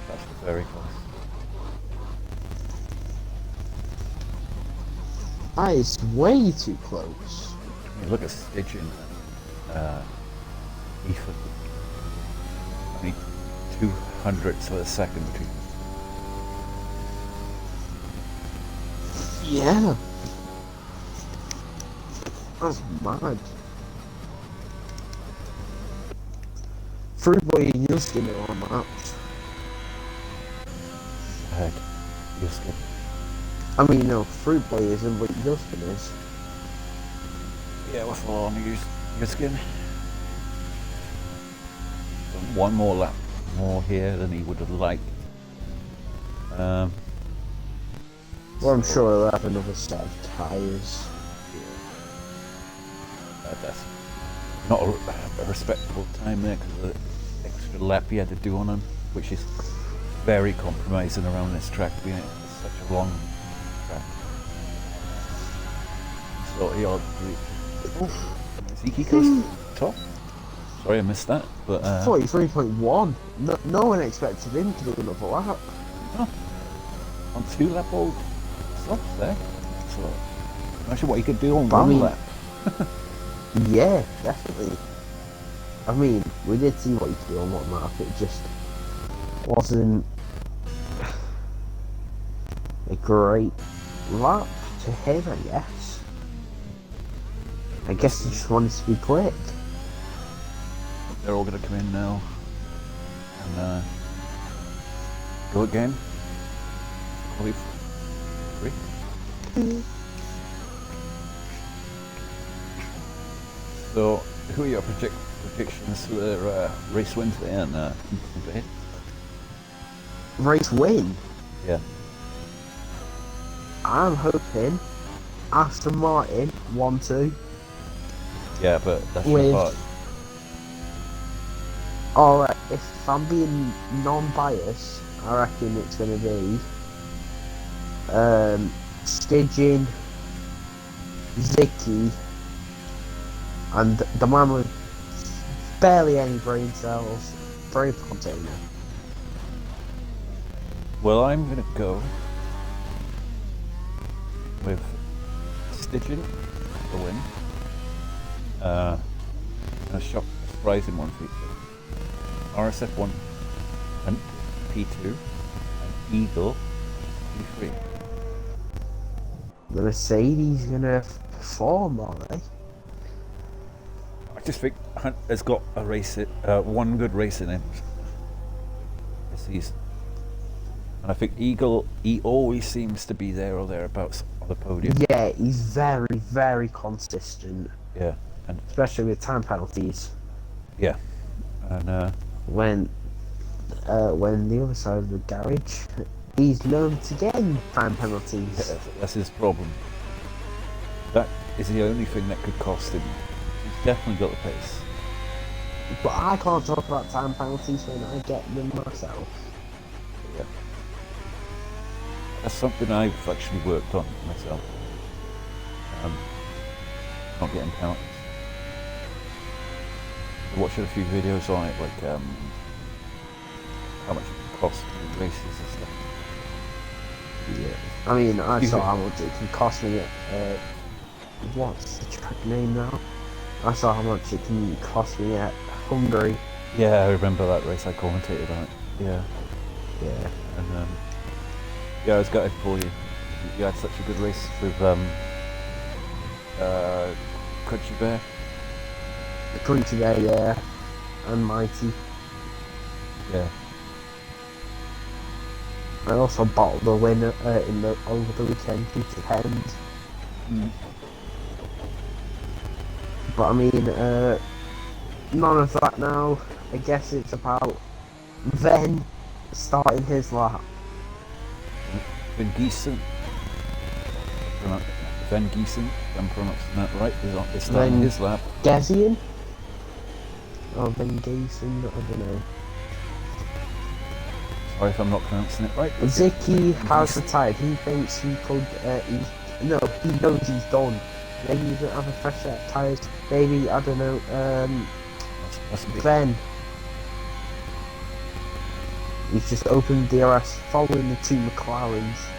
Speaker 1: That's very close.
Speaker 2: That is way too close.
Speaker 1: When you look at stitching, Ethan, only 200ths of a second between.
Speaker 2: Yeah. That's mad. Fruit Boy and Yuskin are on maps.
Speaker 1: Heck, Yuskin.
Speaker 2: I mean, no, Fruit Boy isn't, but Yuskin is.
Speaker 1: Yeah, we're full on Yuskin. One more lap more here than he would have liked.
Speaker 2: Well, I'm sure he'll have another set of tyres.
Speaker 1: That's not a respectable time there because of the extra lap he had to do on him, which is very compromising around this track, being such a long track. So he ought to Ziki goes top. Sorry I missed that, but
Speaker 2: 43.1. No one expected him to do another lap.
Speaker 1: oh, on 2 lap old stops there. So imagine what he could do on
Speaker 2: But I
Speaker 1: 1
Speaker 2: mean,
Speaker 1: lap.
Speaker 2: Yeah, definitely. I mean, we did see what he could do on one lap. It just wasn't a great lap to him, I guess. I guess he just wanted to be quick.
Speaker 1: they're all going to come in now and go again. Probably 3. So, who are your predictions for the race win today and debate?
Speaker 2: Race win?
Speaker 1: Yeah.
Speaker 2: I'm hoping Aston Martin 1-2.
Speaker 1: Yeah, but that's
Speaker 2: With-
Speaker 1: your part.
Speaker 2: Alright, if I'm being non-biased, I reckon it's going to be Stidgin, Zicky, and the man with barely any brain cells, Brave Container.
Speaker 1: Well, I'm going to go with Stitching the win. A surprising one for you. RSF1 and P2 and Eagle P3.
Speaker 2: The Mercedes gonna perform, are they?
Speaker 1: I just think Hunt has got a race, one good race in him this season. And I think Eagle, he always seems to be there or thereabouts on the podium.
Speaker 2: Yeah, he's very, very consistent.
Speaker 1: Yeah, and
Speaker 2: Especially with time penalties.
Speaker 1: yeah, and
Speaker 2: When the other side of the garage, he's known to get time penalties.
Speaker 1: that's his problem. That is the only thing that could cost him. He's definitely got the pace.
Speaker 2: But I can't talk about time penalties when I get them myself.
Speaker 1: Yeah. That's something I've actually worked on myself. Not getting penalties. I watched a few videos on it, like how much it can cost in races and stuff.
Speaker 2: Yeah. I mean, I saw how much it can cost me at, what's the track name now? I saw how much it can cost me at Hungary.
Speaker 1: Yeah, I remember that race. I commentated on it. Yeah.
Speaker 2: Yeah.
Speaker 1: And yeah, I was gutted for you. You had such a good race with Country Bear.
Speaker 2: The country there, yeah. And Mighty.
Speaker 1: Yeah.
Speaker 2: I also bottled the winner over the weekend, Peter Hens. But I mean, none of that now. I guess it's about Ven starting his lap.
Speaker 1: Van Giesen. Van Giesen, if I'm pronouncing that right, is starting
Speaker 2: Van
Speaker 1: his lap.
Speaker 2: Gezian? Oh, Ven Giesen, I don't know.
Speaker 1: Sorry if I'm not pronouncing it right.
Speaker 2: Zicky has retired. He thinks he could. He knows he's done. Maybe he doesn't have a fresh set of tyres. Maybe, I don't know.
Speaker 1: That's big.
Speaker 2: Then he's just opened DRS following the two McLarens.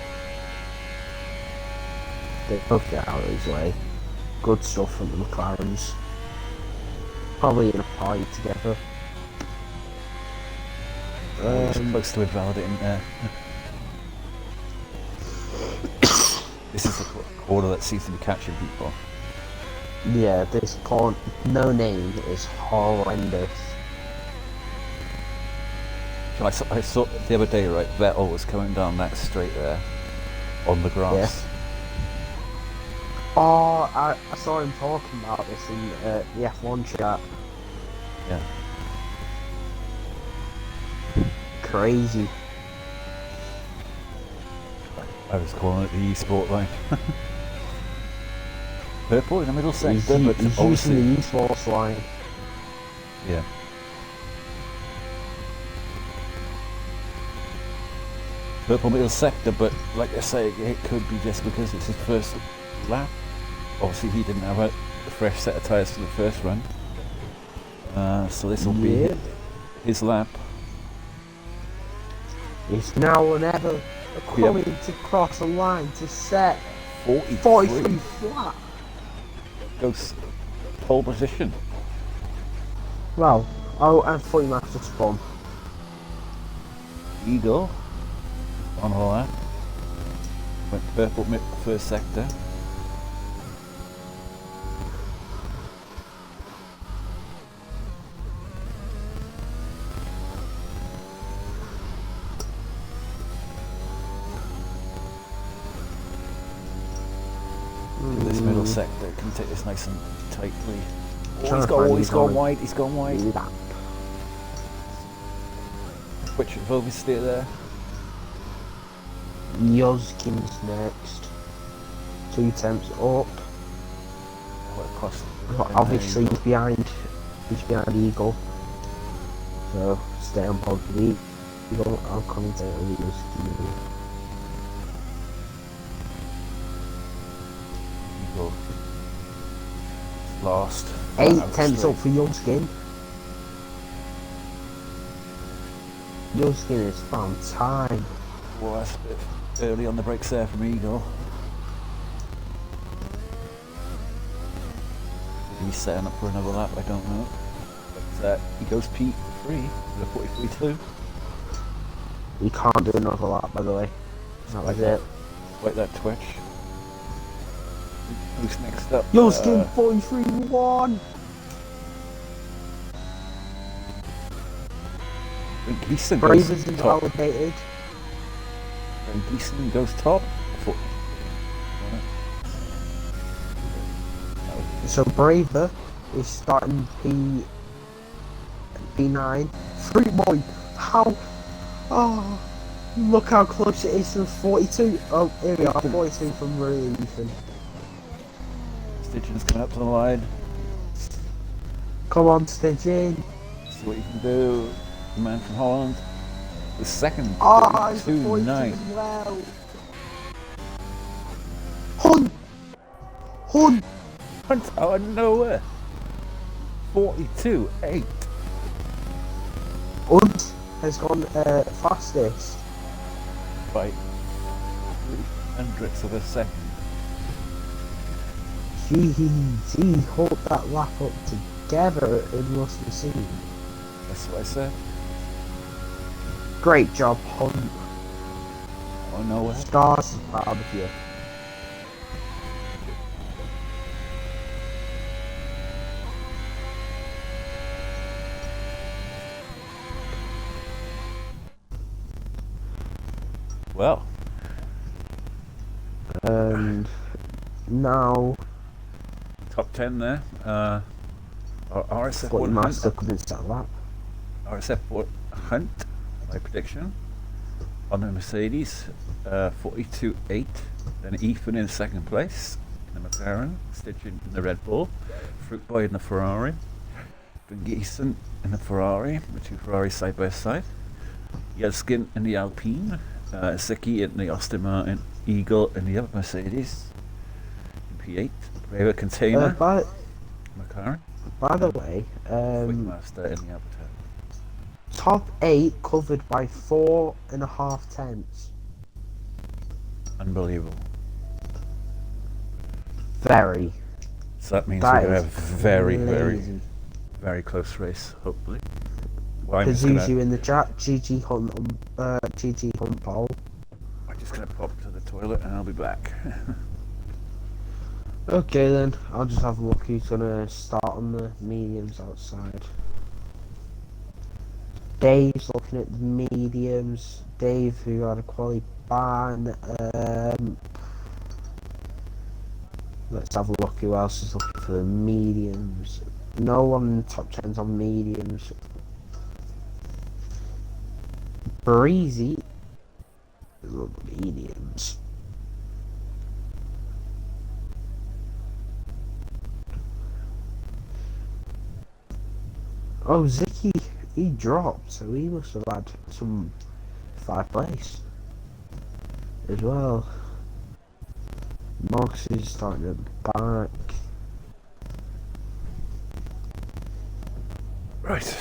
Speaker 2: They both get out of his way. Good stuff from the McLarens. Probably in a party together.
Speaker 1: It's close to invalidating there. This is the corner that seems to be catching people.
Speaker 2: Yeah, this corner, no name, is horrendous.
Speaker 1: I saw the other day, right, Vettel was coming down that straight there on the grass.
Speaker 2: Yes. Oh, I saw him talking about this in the F1 chat.
Speaker 1: Yeah.
Speaker 2: Crazy.
Speaker 1: I was calling it the e-sport line. Purple in the middle sector, but
Speaker 2: He's
Speaker 1: obviously...
Speaker 2: using the esports line.
Speaker 1: Yeah. Purple middle sector, but like I say, it could be just because it's his first lap. Obviously he didn't have a fresh set of tyres for the first run. So this will be his lap.
Speaker 2: It's now or never coming to cross the line to set
Speaker 1: 43
Speaker 2: flat.
Speaker 1: goes pole position.
Speaker 2: Well, and 40 laps to spawn.
Speaker 1: Eagle on a lap. Went purple mid first sector. sector. Can you take this nice and tightly?
Speaker 2: Trying
Speaker 1: Oh,
Speaker 2: to
Speaker 1: he's
Speaker 2: find
Speaker 1: gone
Speaker 2: his
Speaker 1: wide. He's gone wide.
Speaker 2: lap.
Speaker 1: Which of oversteer there?
Speaker 2: Yozkin's next. 2 temps up.
Speaker 1: What cost?
Speaker 2: Obviously he's behind Eagle. So stay on board with Eagle. I'll commentate on Yozkin.
Speaker 1: Eagle. Lost.
Speaker 2: 8 temps up for Yozkin. Yozkin has found time.
Speaker 1: Well, that's a bit early on the brakes there from Eagle. He's setting up for another lap, I don't know. But he goes P3 with a 43.2.
Speaker 2: We can't do another lap, by the way. That was it.
Speaker 1: Like that twitch. Who's next up?
Speaker 2: Yozkin 43.1.
Speaker 1: Geeson
Speaker 2: Bravers
Speaker 1: goes
Speaker 2: is
Speaker 1: top.
Speaker 2: validated.
Speaker 1: And Geeson goes top.
Speaker 2: So Braver is starting P9. Free boy. How? Oh, look how close it is to 42. Oh, here we are. 42 from Ethan.
Speaker 1: Stitchen's coming up to the line.
Speaker 2: Come on, Stitchin.
Speaker 1: See what you can do. The man from Holland. The second.
Speaker 2: Oh, it's 42
Speaker 1: 2.9.
Speaker 2: as well. Hunt! Hunt!
Speaker 1: Hunt out of nowhere. 42.8.
Speaker 2: Hunt has gone fastest.
Speaker 1: By 300ths of a second.
Speaker 2: He hold that lap up together and must be seen.
Speaker 1: That's what I said.
Speaker 2: Great job, Hunt.
Speaker 1: Oh, nowhere.
Speaker 2: Stars is proud of you.
Speaker 1: Well.
Speaker 2: And now
Speaker 1: Top 10 there. RSF1
Speaker 2: what you might
Speaker 1: Hunt.
Speaker 2: still convince that lap.
Speaker 1: RSF1 Hunt, my prediction. On the Mercedes, 42.8. Then Ethan in second place in the McLaren. Stitching in the Red Bull. Fruit Boy in the Ferrari. Van Geeson in the Ferrari. The two Ferraris side by side. Yeltsin in the Alpine. Zicki in the Aston Martin. Eagle in the other Mercedes. P8. Braver Container. McLaren.
Speaker 2: By the way,
Speaker 1: Master in the Alpine.
Speaker 2: top 8 covered by 4.5 tenths.
Speaker 1: Unbelievable.
Speaker 2: Very.
Speaker 1: So that means
Speaker 2: That
Speaker 1: we're going to
Speaker 2: is
Speaker 1: have a very,
Speaker 2: crazy.
Speaker 1: very close race, hopefully. Well, I'm just
Speaker 2: Pazuzu in the chat. GG Hunt Paul.
Speaker 1: gonna pop to the toilet and I'll be back.
Speaker 2: Okay then, I'll just have a look who's gonna start on the mediums outside. Dave's looking at the mediums. Dave, who had a quali ban. Let's have a look who else is looking for the mediums. No one in the top 10's on mediums. Breezy is on the mediums. Oh, Zicki, he dropped, so he must have had some 5th place as well. Mox is starting at the back.
Speaker 1: Right.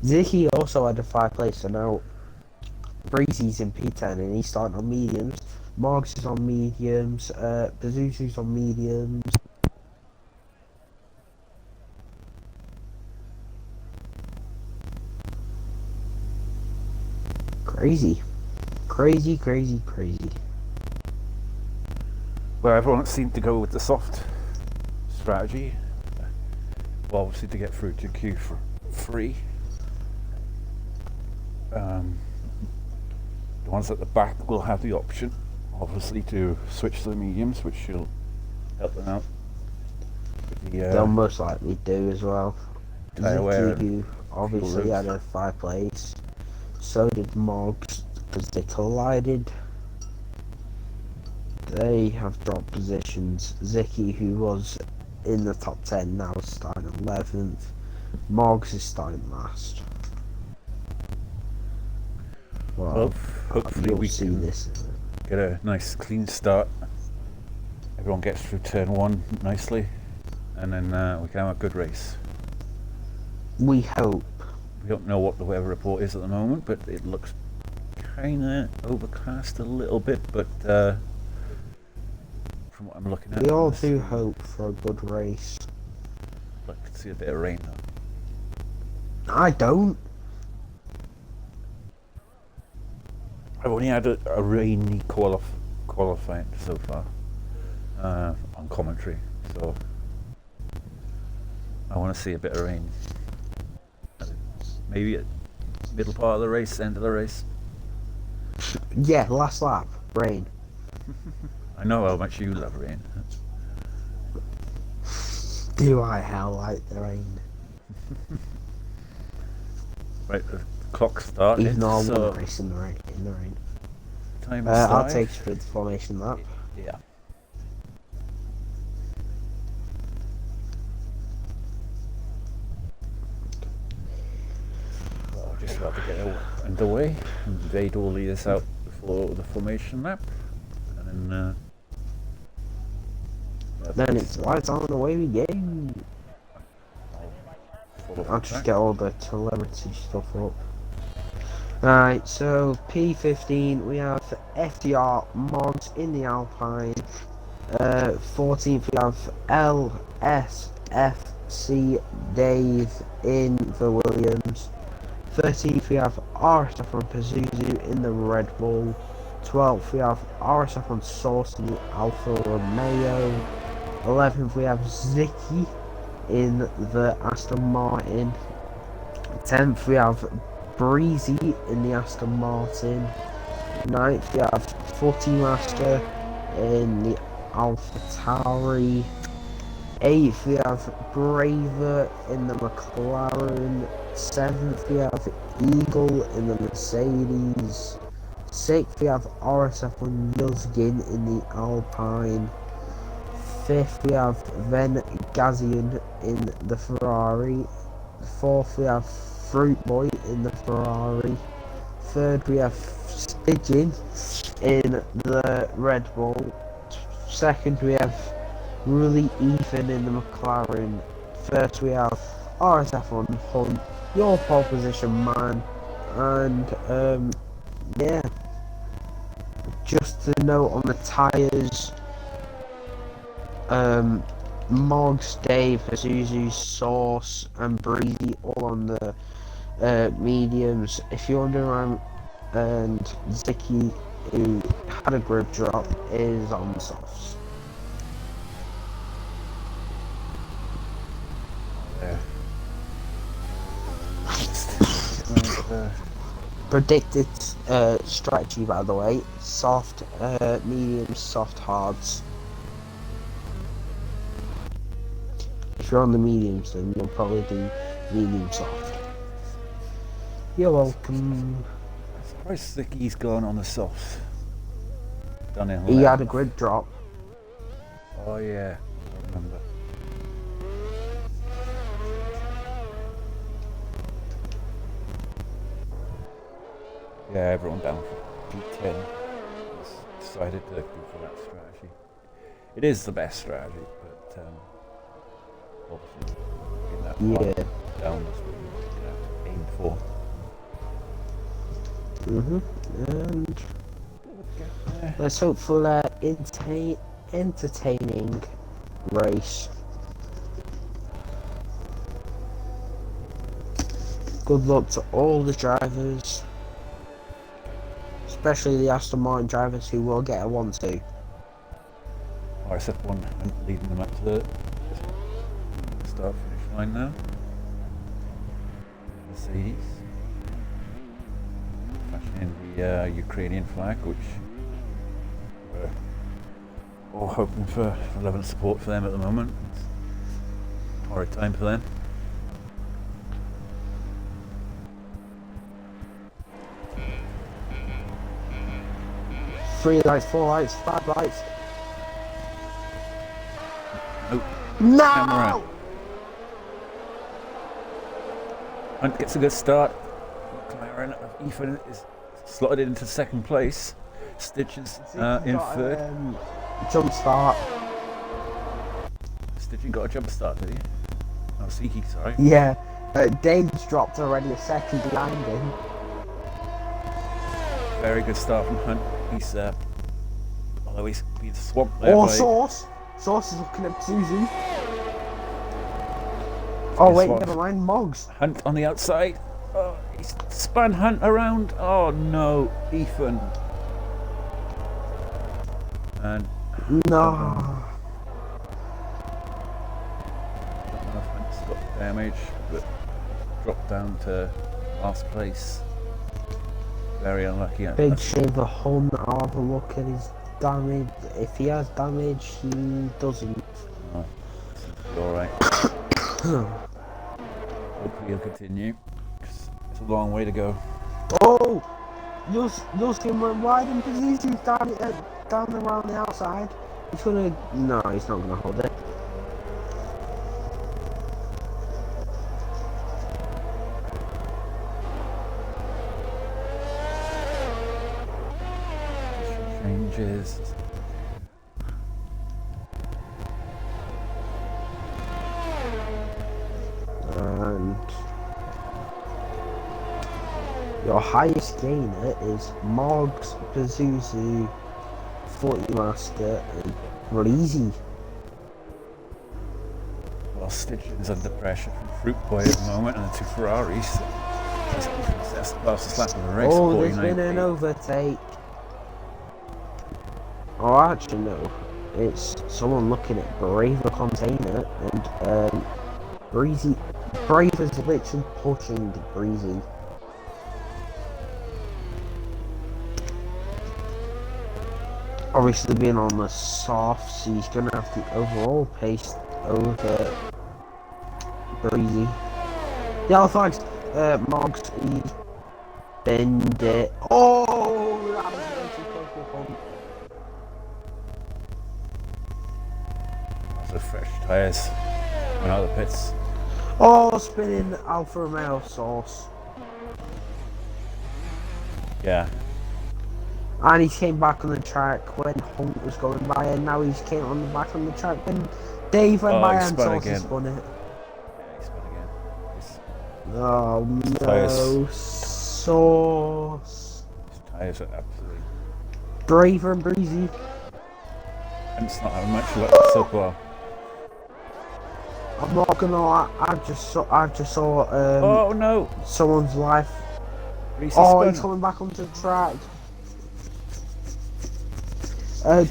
Speaker 2: Zicki also had a 5th place, so now Breezy's in P10 and he's starting on mediums. Morgs is on mediums. Pazuzu's on mediums. Crazy. Crazy, crazy, crazy.
Speaker 1: Well, everyone seemed to go with the soft strategy. Well, obviously to get through to Q3. The ones at the back will have the option, obviously, to switch to the mediums, which you'll help them out with
Speaker 2: They'll
Speaker 1: the
Speaker 2: most likely do as well.
Speaker 1: tyre wear
Speaker 2: Zicky,
Speaker 1: and
Speaker 2: who obviously
Speaker 1: fuel
Speaker 2: had
Speaker 1: routes.
Speaker 2: a 5 place. So did Moggs, because they collided. They have dropped positions. Zicky, who was in the top 10, now is starting 11th. Moggs is starting last.
Speaker 1: Well,
Speaker 2: Well,
Speaker 1: hopefully
Speaker 2: you'll
Speaker 1: we
Speaker 2: see
Speaker 1: can
Speaker 2: this.
Speaker 1: get a nice clean start. Everyone gets through turn 1 nicely, and then we can have a good race.
Speaker 2: We hope.
Speaker 1: We don't know what the weather report is at the moment, but it looks kind of overcast a little bit, but from what I'm looking at,
Speaker 2: We all
Speaker 1: on the
Speaker 2: do
Speaker 1: screen,
Speaker 2: hope for a good race.
Speaker 1: I could see a bit of rain though.
Speaker 2: I don't.
Speaker 1: I've only had a rainy qualifying so far on commentary, so I want to see a bit of rain. Maybe at middle part of the race, end of the race.
Speaker 2: Yeah, last lap, rain.
Speaker 1: I know how much you love rain.
Speaker 2: Do I hell like the rain?
Speaker 1: Right, the clock started.
Speaker 2: Even though I
Speaker 1: So
Speaker 2: won't race in the rain.
Speaker 1: time
Speaker 2: I'll
Speaker 1: started.
Speaker 2: take you through the formation lap.
Speaker 1: Yeah. Well, I'll just have to get underway and Vade will lead us out before the formation lap, and then
Speaker 2: Then it's lights on, away we go. I'll just get all the telemetry stuff up. Right, so P15, we have FDR Mods in the Alpine. 14th, we have LSFC Dave in the Williams. 13th, we have RSF on Pazuzu in the Red Bull. 12th, we have RSF on Source in the Alfa Romeo. 11th, we have Zicky in the Aston Martin. 10th, we have Breezy in the Aston Martin. 9th, we have Footy Master in the Alpha Tauri. 8th, we have Braver in the McLaren. 7th, we have Eagle in the Mercedes. 6th, we have RSF on Yuzgin in the Alpine. 5th, we have Ven Gazian in the Ferrari. 4th, we have Fruit Boy in the Ferrari. 3rd, we have Stidgin in the Red Bull. 2nd, we have Rully Ethan in the McLaren. 1st, we have RSF on Hunt, your pole position man. And yeah, just to note on the tyres, Moggs, Dave, Pazuzu, Sauce and Breezy all on the mediums. If you're wondering why and Zicky, who had a grip drop, is on the softs. Predicted strategy, by the way: soft, mediums, soft, hards. If you're on the mediums, then you'll probably do medium soft. You're welcome.
Speaker 1: I'm surprised Zicky's gone on the softs. Done in
Speaker 2: He had a grid drop.
Speaker 1: Oh yeah, I remember. Yeah, everyone down for P10 has decided to go for that strategy. It is the best strategy, but obviously getting that
Speaker 2: Yeah.
Speaker 1: down is what you have to aim for.
Speaker 2: And let's hope for that entertaining race. Good luck to all the drivers, especially the Aston Martin drivers who will get a 1-2.
Speaker 1: RSF1 leading them up to the start finish line now. Mercedes flashing in the Ukrainian flag, which we're All hoping for 11 support for them at the moment. Horrid time for them.
Speaker 2: Three lights, four lights, five lights.
Speaker 1: Nope.
Speaker 2: No!
Speaker 1: Camera. Hunt gets a good start. McLaren of Ethan is slotted into second place. Stitches in third.
Speaker 2: Jump start.
Speaker 1: Stitching got a jump start, did he? Oh, Siki, sorry.
Speaker 2: Yeah. Dave's dropped already a second behind him.
Speaker 1: Very good start from Hunt. He's although he's been swamped there.
Speaker 2: Oh,
Speaker 1: by
Speaker 2: Sauce! Sauce is looking at Suzu. Oh wait,
Speaker 1: swamped.
Speaker 2: never mind, Moggs.
Speaker 1: Hunt on the outside. Oh, he's spun Hunt around. Oh no, Ethan. And
Speaker 2: No.
Speaker 1: I don't know if Hunt's got damage, but dropped down to last place. Very unlucky.
Speaker 2: Big shame for Hunt. I'll have a look at his damage. If he has damage, he doesn't.
Speaker 1: Oh, alright. Hopefully he'll continue. 'Cause it's a long way to go.
Speaker 2: Oh! Yuskin went wide and Pazuzu's down around the outside. He's gonna... No, he's not gonna hold it.
Speaker 1: Changes.
Speaker 2: And your highest gainer is Moggs, Pazuzu, 40 Master, and Breezy.
Speaker 1: Well, Stitching's under pressure from Fruit Boy at the moment, and the two Ferraris. That's the fastest lap of the race.
Speaker 2: Oh, there's been
Speaker 1: 49.8.
Speaker 2: an overtake. Oh, actually no. It's someone looking at Braver Container, and Breezy. Braver's literally pushing Breezy. Obviously being on the softs, he's gonna have the overall pace over Breezy. Yellow flags, Moggs, he bend it. Oh, that was way too close for Hunt.
Speaker 1: So fresh tyres went out of the pits.
Speaker 2: Oh, spinning Alfa Romeo Sauce.
Speaker 1: Yeah.
Speaker 2: And he came back on the track when Hunt was going by, and now he's came on the back on the track when Dave went by
Speaker 1: he
Speaker 2: and
Speaker 1: spun
Speaker 2: Sauce
Speaker 1: again.
Speaker 2: spun it.
Speaker 1: Yeah, he spun again. His
Speaker 2: Oh no,
Speaker 1: tyres.
Speaker 2: Sauce.
Speaker 1: tyres are absolutely.
Speaker 2: Braver and Breezy.
Speaker 1: And it's not having much luck so far.
Speaker 2: I'm not gonna lie, I just saw
Speaker 1: Oh no!
Speaker 2: someone's life.
Speaker 1: Reese
Speaker 2: Oh,
Speaker 1: spun.
Speaker 2: he's coming back onto the track.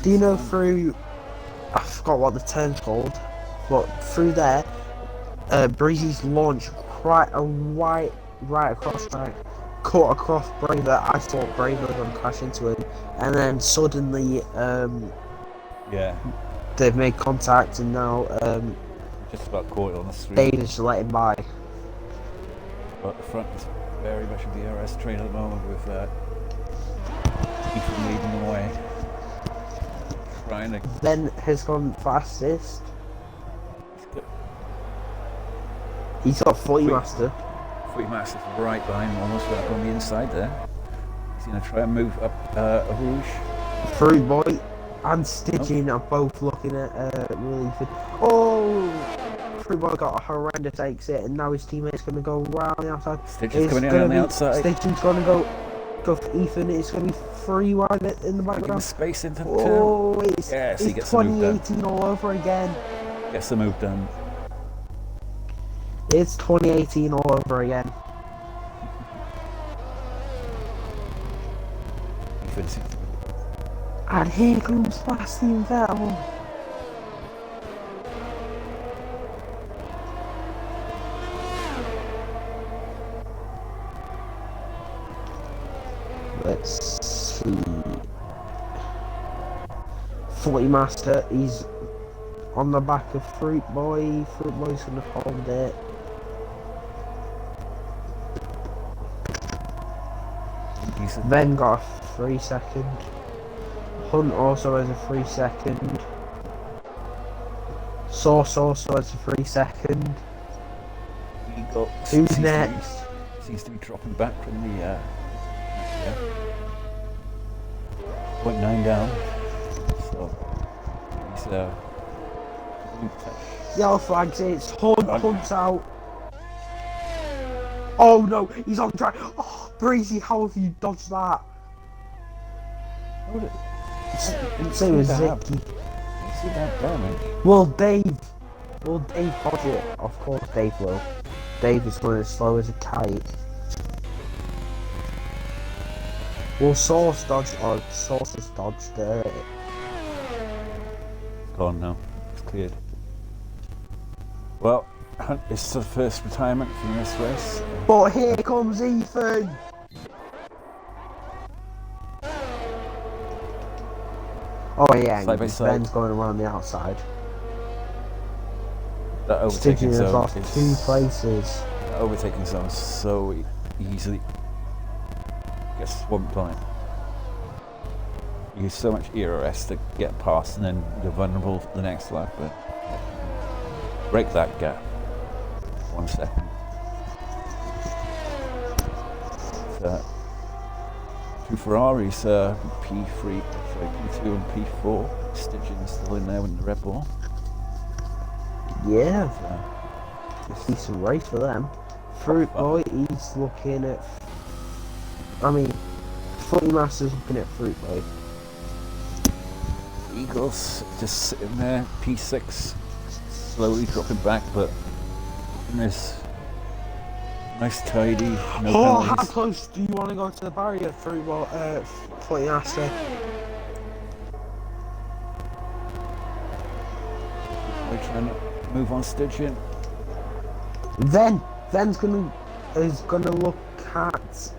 Speaker 2: Do you know through, I forgot what the turn's called, but through there, Breezy's launched quite a right across track, cut across Braver. I thought Braver was gonna crash into him, and then suddenly
Speaker 1: Yeah.
Speaker 2: they've made contact, and now
Speaker 1: Just about caught it on the street.
Speaker 2: they just let him by.
Speaker 1: But the front is very much of the RS train at the moment with Ethan leading the way. Trying to
Speaker 2: Ben has gone fastest. He's got 40
Speaker 1: Wait.
Speaker 2: Master.
Speaker 1: Fleet Master's right behind him, almost back on the inside there. He's going to try and move up a Rouge.
Speaker 2: Fruit Boy and Stitching are both looking at really fit. Oh! Fruit Boy got a horrendous exit, and now his teammate's going to go round the outside.
Speaker 1: Stitch is
Speaker 2: It's
Speaker 1: coming in
Speaker 2: gonna
Speaker 1: on the
Speaker 2: be-
Speaker 1: outside.
Speaker 2: Stitching's going to go for Ethan. It's going to be 3 wide in the
Speaker 1: Giving
Speaker 2: background.
Speaker 1: space into the
Speaker 2: Oh, it's,
Speaker 1: Yes, he
Speaker 2: it's
Speaker 1: gets the move done.
Speaker 2: 2018 all over again.
Speaker 1: turn. Gets the move done.
Speaker 2: It's 2018 all over again.
Speaker 1: Ethan seems to be
Speaker 2: And here comes Bastian Vettel. Let's see. Footy Master, he's on the back of Fruit Boy. Fruit Boy's gonna hold it. Then got a 3 second. Hunt also has a 3 second. Sauce also has a 3 second. Who's next?
Speaker 1: Seems to be dropping back from the 0.9 down. So he's
Speaker 2: Yellow flags, it's Hunt's out. Oh no, he's on track. Oh, Breezy, how have you dodged that? So is Zicky.
Speaker 1: See that damage.
Speaker 2: Will Dave dodge it? Of course Dave will. Dave is going as slow as a kite. Will Sauce dodge? Oh, Sauce has dodged it.
Speaker 1: It's gone now. It's cleared. Well, Hunt is the first retirement from this race.
Speaker 2: But here comes Ethan. Oh yeah,
Speaker 1: Side by side.
Speaker 2: Ben's going around the outside.
Speaker 1: That overtaking
Speaker 2: Sticky has
Speaker 1: zone
Speaker 2: lost
Speaker 1: is
Speaker 2: 2 places.
Speaker 1: that overtaking zone so easily gets swamped on it. You use so much ERS to get past, and then you're vulnerable for the next lap. But break that gap. 1 second. So, 2 Ferraris, P3, sorry, P2 and P4. Stygian still in there with the red ball.
Speaker 2: Yeah, decent race for them. Fruit Boy, he's looking at. I mean, Footy Master's looking at Fruit Boy.
Speaker 1: Eagles just sitting there, P6, slowly dropping back, but in this nice tidy, no
Speaker 2: Oh,
Speaker 1: penalties.
Speaker 2: how close do you want to go to the barrier, Fruit Boy, Footy Master?
Speaker 1: We're trying to move on Stygian.
Speaker 2: Ven's is gonna look at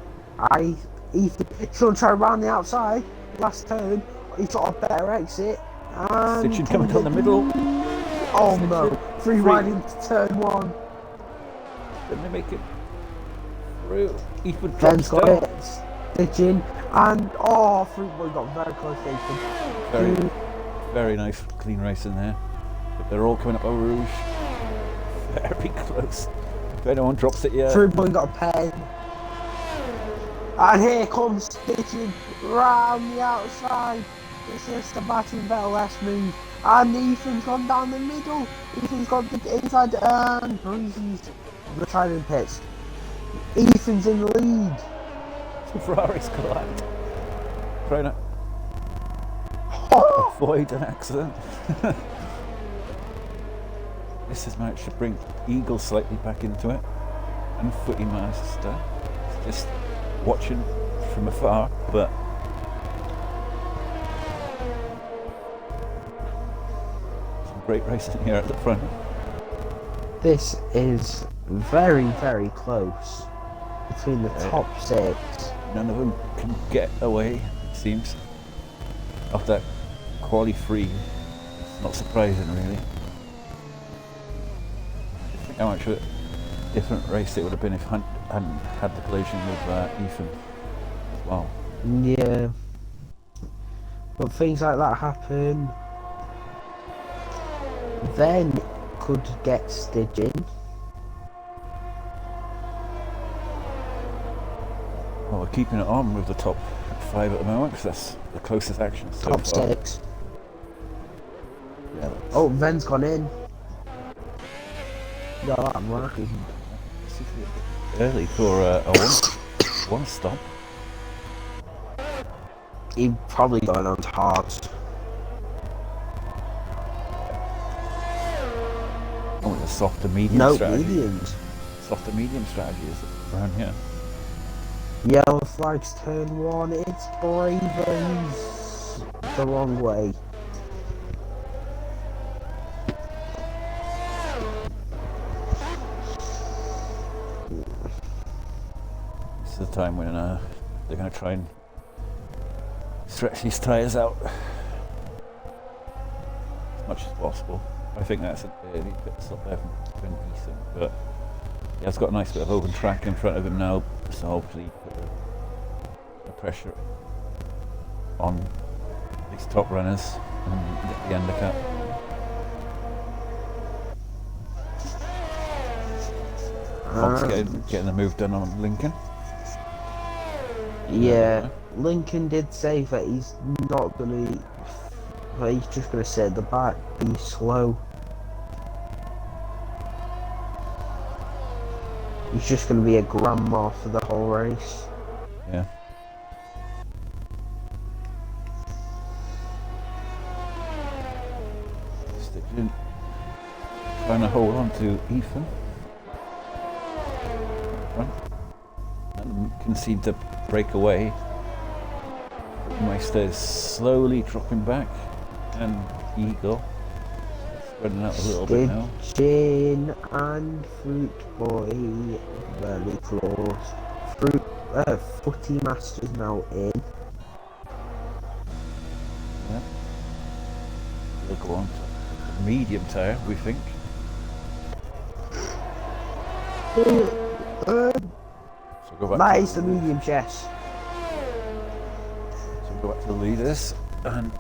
Speaker 2: Ethan. He's gonna try around the outside. Last turn, he's got a better exit. And
Speaker 1: Stygian coming down the middle.
Speaker 2: Oh
Speaker 1: Stygian,
Speaker 2: no! Free wide into turn 1.
Speaker 1: Didn't they make it through? Ethan
Speaker 2: Ven's
Speaker 1: drops
Speaker 2: got
Speaker 1: down.
Speaker 2: it. Stitching and Fruit Boy got very close to Ethan.
Speaker 1: Very nice, clean race in there. But they're all coming up Eau Rouge. Very close. If anyone drops it yet.
Speaker 2: Fruit Boy got a pen. And here comes Stitching round the outside. It's just the batting better last move. And Ethan's gone down the middle. Ethan's got the inside and Breezy's retiring pits. Ethan's in the lead.
Speaker 1: Ferrari's collided. Trying to avoid an accident. This has managed to bring Eagle slightly back into it. And Footy Master. It's just watching from afar, but some great racing here at the front.
Speaker 2: This is very, very close between the top 6.
Speaker 1: None of them can get away, it seems. After that quali free, it's not surprising really. I think how much of a different race it would have been if Hunt hadn't had the collision with Ethan as well.
Speaker 2: Yeah. But things like that happen. Then could get Stygian.
Speaker 1: Well, we're keeping it on with the top 5 at the moment because that's the closest action so
Speaker 2: Top
Speaker 1: far.
Speaker 2: 6.
Speaker 1: Yeah,
Speaker 2: Oh, Ven's gone in. No, I'm working.
Speaker 1: early for a one stop.
Speaker 2: He probably going on to hards.
Speaker 1: Oh, it's a softer medium
Speaker 2: No,
Speaker 1: strategy.
Speaker 2: mediums.
Speaker 1: Softer medium strategy is it around here.
Speaker 2: Yellow flags turn 1. It's Bravers. The wrong way.
Speaker 1: This is the time when they're going to try and stretch these tyres out. as much as possible. I think that's a early pit stop there from Ethan, but he has got a nice bit of open track in front of him now, so hopefully put the pressure on these top runners and get the undercut. Fox getting the move done on Lincoln.
Speaker 2: Yeah, Lincoln did say that he's not gonna. He's just gonna sit at the back, be slow. He's just gonna be a grandma for the whole race.
Speaker 1: Yeah. Stitching, trying to hold on to Ethan. And can seem to break away. Meister is slowly dropping back, and Eagle spreading out a little bit now.
Speaker 2: Stitching and Fruit Boy very close. Footy Master's now in.
Speaker 1: Yeah. We'll go on to medium tire, we think. So go back.
Speaker 2: That is the medium chest.
Speaker 1: So we go back to the leaders and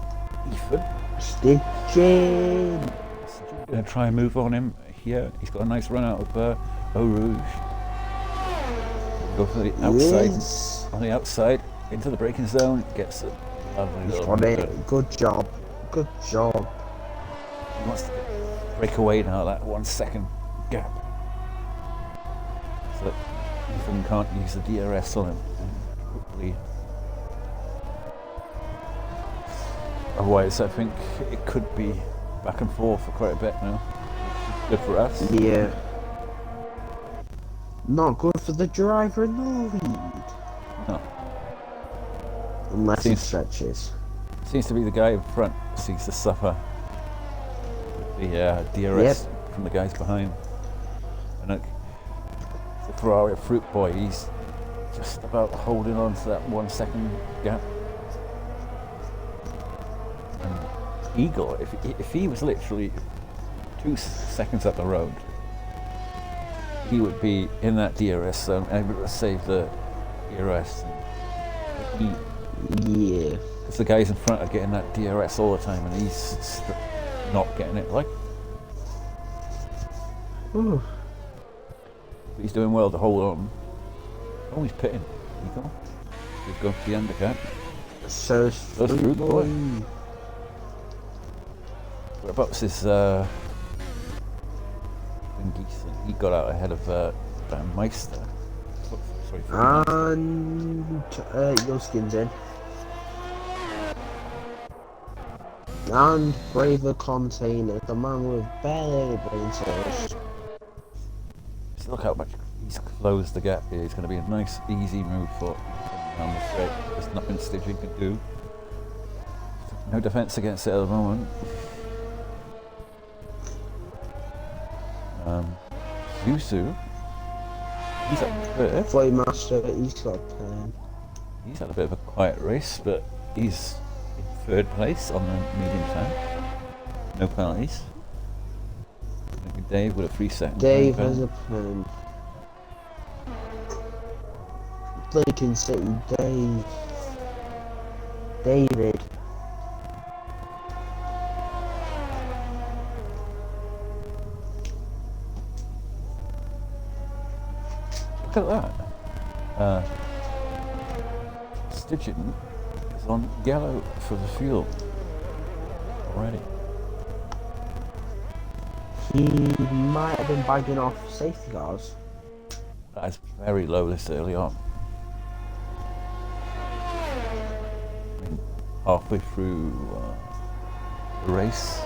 Speaker 1: Ethan.
Speaker 2: Stitching.
Speaker 1: Going to try and move on him here. He's got a nice run out of Eau Rouge. Go for the outside.
Speaker 2: Yes.
Speaker 1: On the outside into the braking zone. Gets a lovely little
Speaker 2: Got it. Good job. Good job.
Speaker 1: He wants to break away now, that 1 second gap. So that Ethan can't use the DRS on him. Hopefully. Otherwise, I think it could be back and forth for quite a bit now. Good for us.
Speaker 2: Yeah. Not good for the driver in the lead.
Speaker 1: No.
Speaker 2: Unless he stretches.
Speaker 1: Seems to be the guy in front seems to suffer the DRS from the guys behind. And the Ferrari Fruit Boy, he's just about holding on to that 1 second gap. And Eagle, if he was literally 2 seconds up the road, he would be in that DRS zone, able to save the DRS.
Speaker 2: Yeah.
Speaker 1: Because the guys in front are getting that DRS all the time, and he's not getting it. Like, he's doing well to hold on. Oh, he's pitting. Eagle. He's going for the undercut.
Speaker 2: So
Speaker 1: Fruit Boy. Whereabouts is Geeson? He got out ahead of Meister. Sorry for
Speaker 2: And Yoskin's in. And Braver Container, the man with barely brain cells.
Speaker 1: Just look how much he's closed the gap here. It's going to be a nice, easy move for him down the straight. There's nothing Stitching can do. No defence against it at the moment. Yusu, he's up third.
Speaker 2: Flymaster, he's got 10.
Speaker 1: He's had a bit of a quiet race, but he's in third place on the medium time. No penalties. Dave with a 3 second.
Speaker 2: Dave has a pen. Lincoln City, David.
Speaker 1: Look at that. Stitching is on yellow for the fuel already.
Speaker 2: He might have been bagging off safety cars.
Speaker 1: That is very low this early on. I mean, halfway through the race.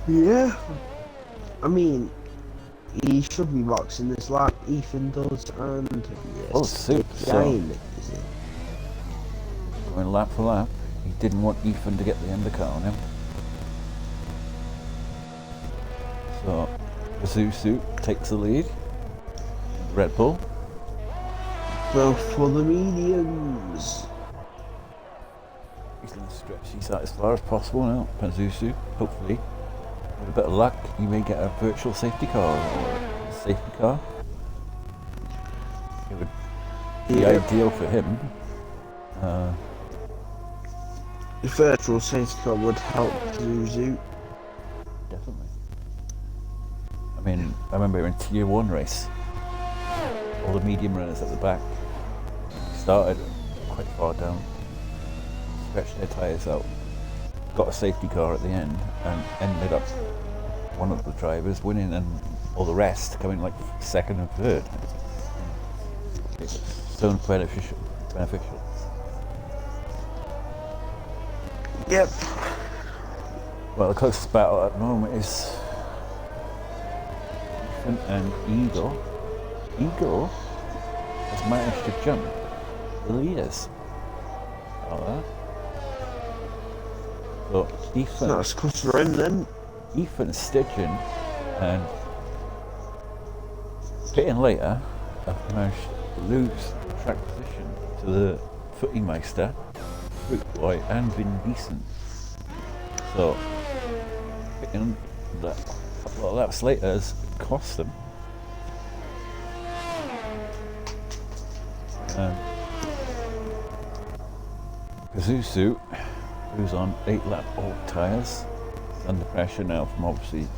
Speaker 2: Yeah. I mean, he should be boxing this lap. Ethan does, and yes,
Speaker 1: super.
Speaker 2: Going
Speaker 1: lap for lap. He didn't want Ethan to get the undercut on him. So, Zuzu takes the lead. Red Bull.
Speaker 2: Both for the mediums.
Speaker 1: going to stretch these out as far as possible now. Pazuzu, hopefully, with a bit of luck, you may get a virtual safety car or a safety car. It would be ideal for him.
Speaker 2: The virtual safety car would help Zuzu.
Speaker 1: Definitely. I mean, I remember in Tier 1 race, all the medium runners at the back started quite far down, stretched their tyres out, got a safety car at the end, and ended up one of the drivers winning and all the rest coming like second and third. It's so beneficial.
Speaker 2: Yep.
Speaker 1: Well, the closest battle at the moment is Ethan and Eagle. Eagle has managed to jump the leaders. How about that? So Ethan,
Speaker 2: That's because we're in then.
Speaker 1: Ethan's stitching and getting later, have managed to lose track position to the Footy Meister, Fruit Boy, and Vin Diesel. So, getting that a lot of laps later has cost them. Kazusu, who's on 8-lap old tyres, is under pressure now from obviously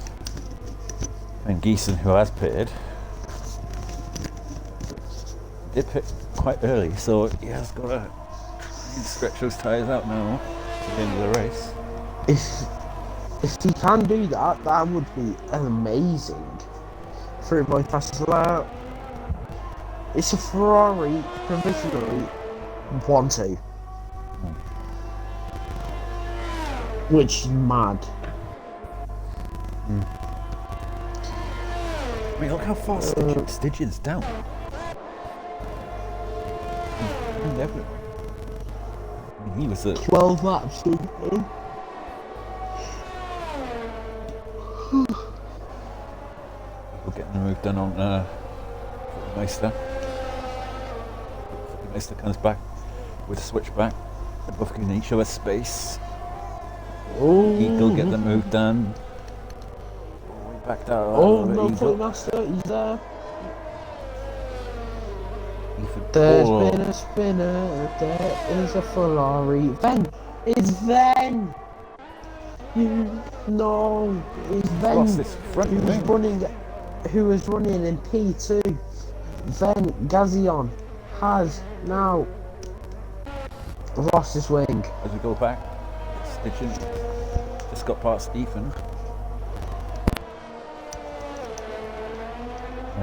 Speaker 1: Vin Diesel, who has pitted. Did pit quite early, so he has got to stretch those tyres out now to the end of the race.
Speaker 2: If he can do that, that would be amazing. Fruit Boy passes out. It's a Ferrari provisionally 1-2. Which is mad.
Speaker 1: I mean, look how far Stygian's down. Never. I mean, he was a
Speaker 2: 12 laps.
Speaker 1: We're getting the move done on Meister. Meister comes back with a switchback. They're both giving each other space. Eagle get the move done. We backed out.
Speaker 2: Oh no, Playmaster, he's there. There's been a spinner, there is a Ferrari. Ven! It's Ven! No, it's Ven who was running in P2. Ven Gazion has now lost his wing.
Speaker 1: As we go back, Stitching just got past Ethan.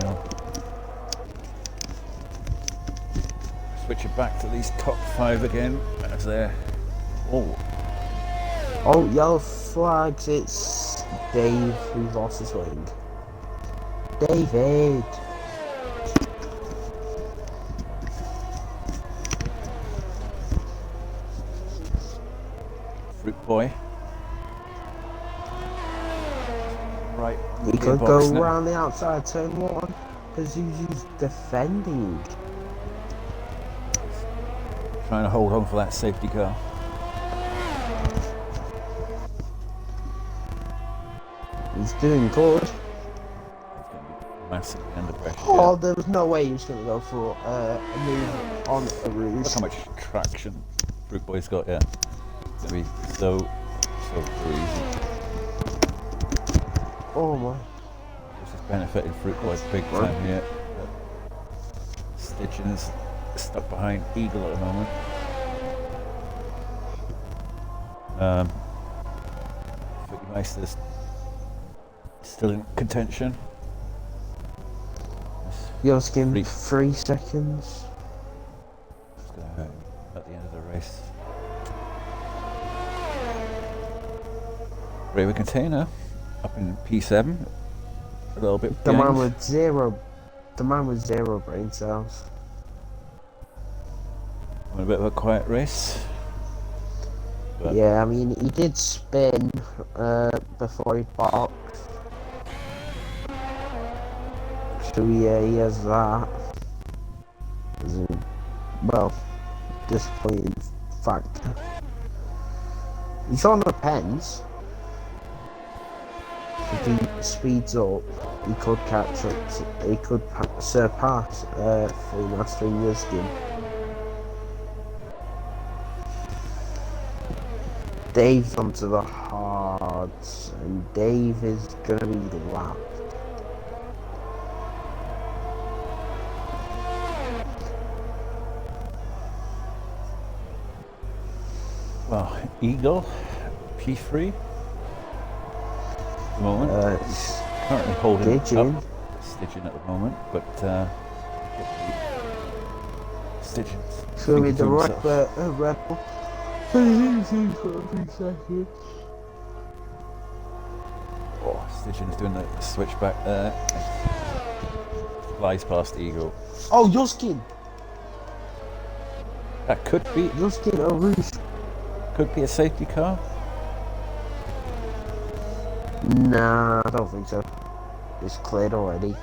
Speaker 1: Now, switch it back to these top 5 again as they're
Speaker 2: Oh, yellow flags, it's Dave who lost his wing. David!
Speaker 1: Fruit Boy. Right.
Speaker 2: We could go around the outside turn 1 because he's defending.
Speaker 1: Trying to hold on for that safety car.
Speaker 2: He's doing good.
Speaker 1: He's going to be massively under pressure.
Speaker 2: Oh, there was no way he was going to go for a move on a roof.
Speaker 1: Look how much traction Fruit Boy's got, yeah. It's going to be so easy.
Speaker 2: Oh my.
Speaker 1: This is benefiting Fruit Boy big time here. Stitching is stuck behind Eagle at the moment. Footy Meister's still in contention.
Speaker 2: You're just 3 seconds.
Speaker 1: It's going to hurt at the end of the race. Railway Container up in P7. A little bit
Speaker 2: The
Speaker 1: behind.
Speaker 2: man with zero brain cells.
Speaker 1: A bit of a quiet race. But
Speaker 2: Yeah, I mean, he did spin before he boxed. So yeah, he has that. Well, disappointing factor. He's on a pens. If he speeds up, he could catch up. He could surpass Free Master in your skin. Dave's onto the hards, and Dave is gonna be lapped.
Speaker 1: Well, Eagle, P3. At the moment, he's currently holding
Speaker 2: Stitching.
Speaker 1: up Stitching at the moment, but Stitching.
Speaker 2: It's gonna be the Rebel.
Speaker 1: Oh, Stitching's doing the switch back there. Flies past Eagle.
Speaker 2: Oh, Yuskin!
Speaker 1: That could be
Speaker 2: Yuskin or Rouge.
Speaker 1: Could be a safety car.
Speaker 2: Nah, I don't think so. It's cleared already.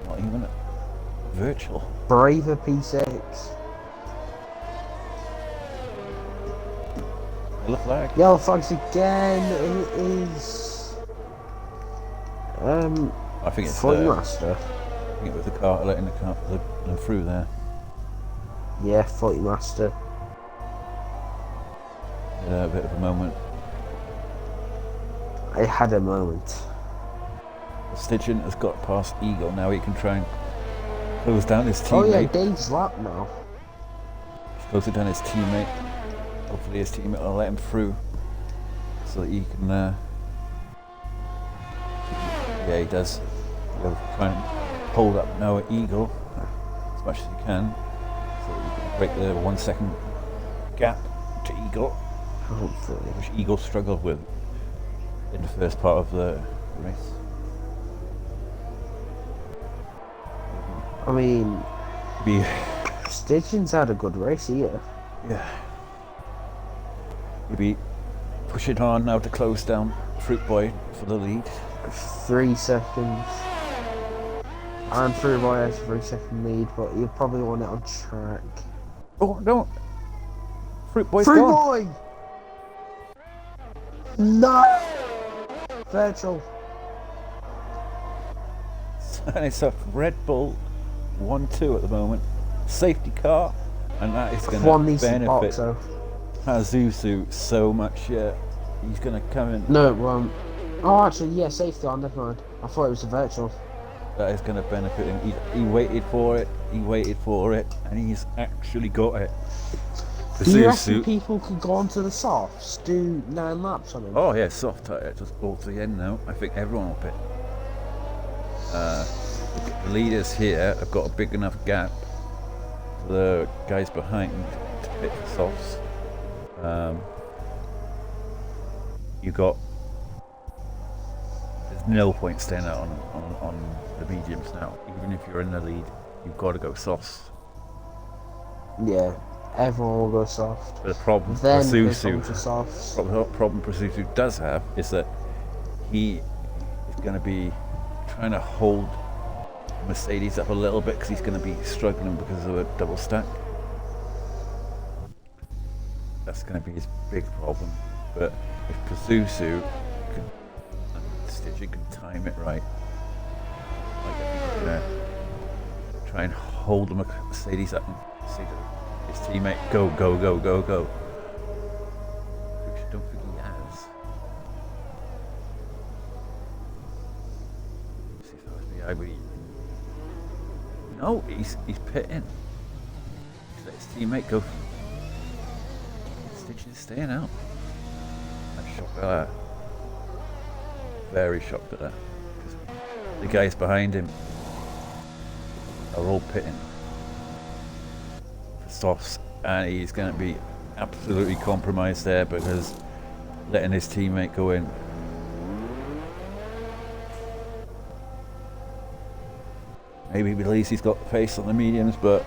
Speaker 1: Not even a virtual.
Speaker 2: Braver P6.
Speaker 1: Yellow flag.
Speaker 2: Yellow flags again. It is.
Speaker 1: I think it's
Speaker 2: Flight Master.
Speaker 1: I think it was the car letting them through there.
Speaker 2: Yeah, Flight Master.
Speaker 1: A bit of a moment.
Speaker 2: I had a moment.
Speaker 1: Stitching has got past Eagle. Now he can try and close down his teammate.
Speaker 2: Oh yeah, Dave's lap now.
Speaker 1: He's closing down his teammate. Hopefully his teammate will let him through, so that he can. Yeah, he does. He'll try and hold up now at Eagle as much as he can, so that he can break the 1 second gap to Eagle,
Speaker 2: Hopefully.
Speaker 1: which Eagle struggled with in the first part of the race.
Speaker 2: I mean,
Speaker 1: Be
Speaker 2: Stitching's had a good race here.
Speaker 1: yeah. Maybe pushing on now to close down Fruit Boy for the lead.
Speaker 2: 3 seconds. And Fruit Boy has a 3-second lead, but you'll probably want it on track.
Speaker 1: Oh no! Fruit Boy's
Speaker 2: Fruit
Speaker 1: gone.
Speaker 2: Boy! No! Virtual.
Speaker 1: And it's a Red Bull 1-2 at the moment. Safety car, and that is going to benefit Pazuzu so much. He's going to come in.
Speaker 2: No, it won't. Oh, actually, yeah, safety car, never mind. I thought it was a virtual.
Speaker 1: That is going to benefit him. He waited for it, and he's actually got it.
Speaker 2: Do you reckon people could go onto the softs, do 9 laps on him?
Speaker 1: Oh yeah, soft tyre, just all to the end now. I think everyone will pit. The leaders here have got a big enough gap for the guys behind to pit the softs. There's no point staying out on the mediums now. Even if you're in the lead, you've got to go softs.
Speaker 2: Yeah, everyone will go soft.
Speaker 1: But the problem
Speaker 2: Then
Speaker 1: problem Pazuzu does have is that he is going to be trying to hold Mercedes up a little bit because he's going to be struggling because of a double stack. That's going to be his big problem. But if Pazuzu and Stitching can time it right, like I think he's going to try and hold the Mercedes up and see his teammate go. Which I don't think he has. See if that was me. I would. No, he's pitting. He's let his teammate go. Stitch is staying out. I'm shocked at that. Very shocked at that. Because the guys behind him are all pitting for softs, and he's going to be absolutely compromised there because letting his teammate go in. Maybe he believes he's got the pace on the mediums, but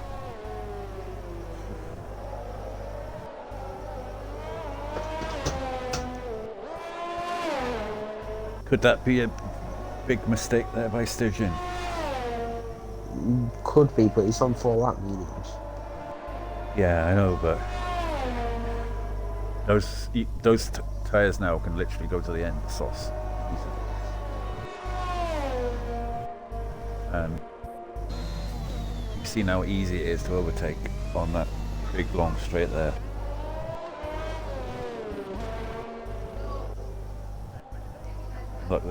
Speaker 1: could that be a big mistake there by Sturgeon?
Speaker 2: Could be, but he's on 4 lap mediums.
Speaker 1: Yeah, I know, but Those tyres now can literally go to the end of the sauce. And you see how easy it is to overtake on that big long straight there. Look,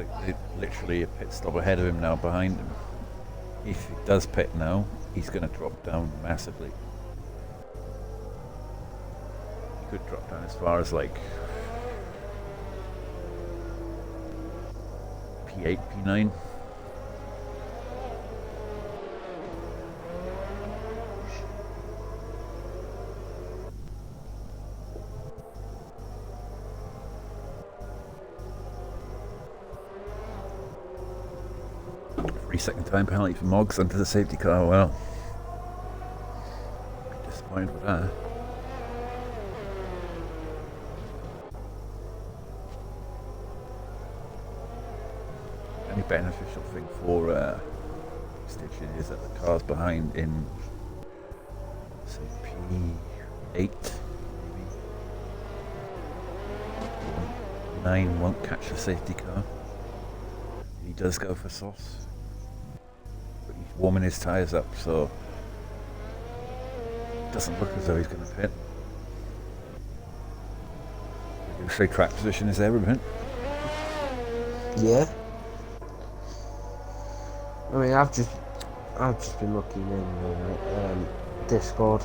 Speaker 1: literally a pit stop ahead of him now, behind him. If he does pit now, he's going to drop down massively. He could drop down as far as like P8, P9. Second time penalty for Moggs under the safety car. Well, disappointed with that. The only beneficial thing for Stitching is that the cars behind in say P8 maybe 9 won't catch the safety car. He does go for sauce. Warming his tyres up, so it doesn't look as though he's going to pit. You say track position is everything.
Speaker 2: Yeah. I mean, I've just been looking in Discord.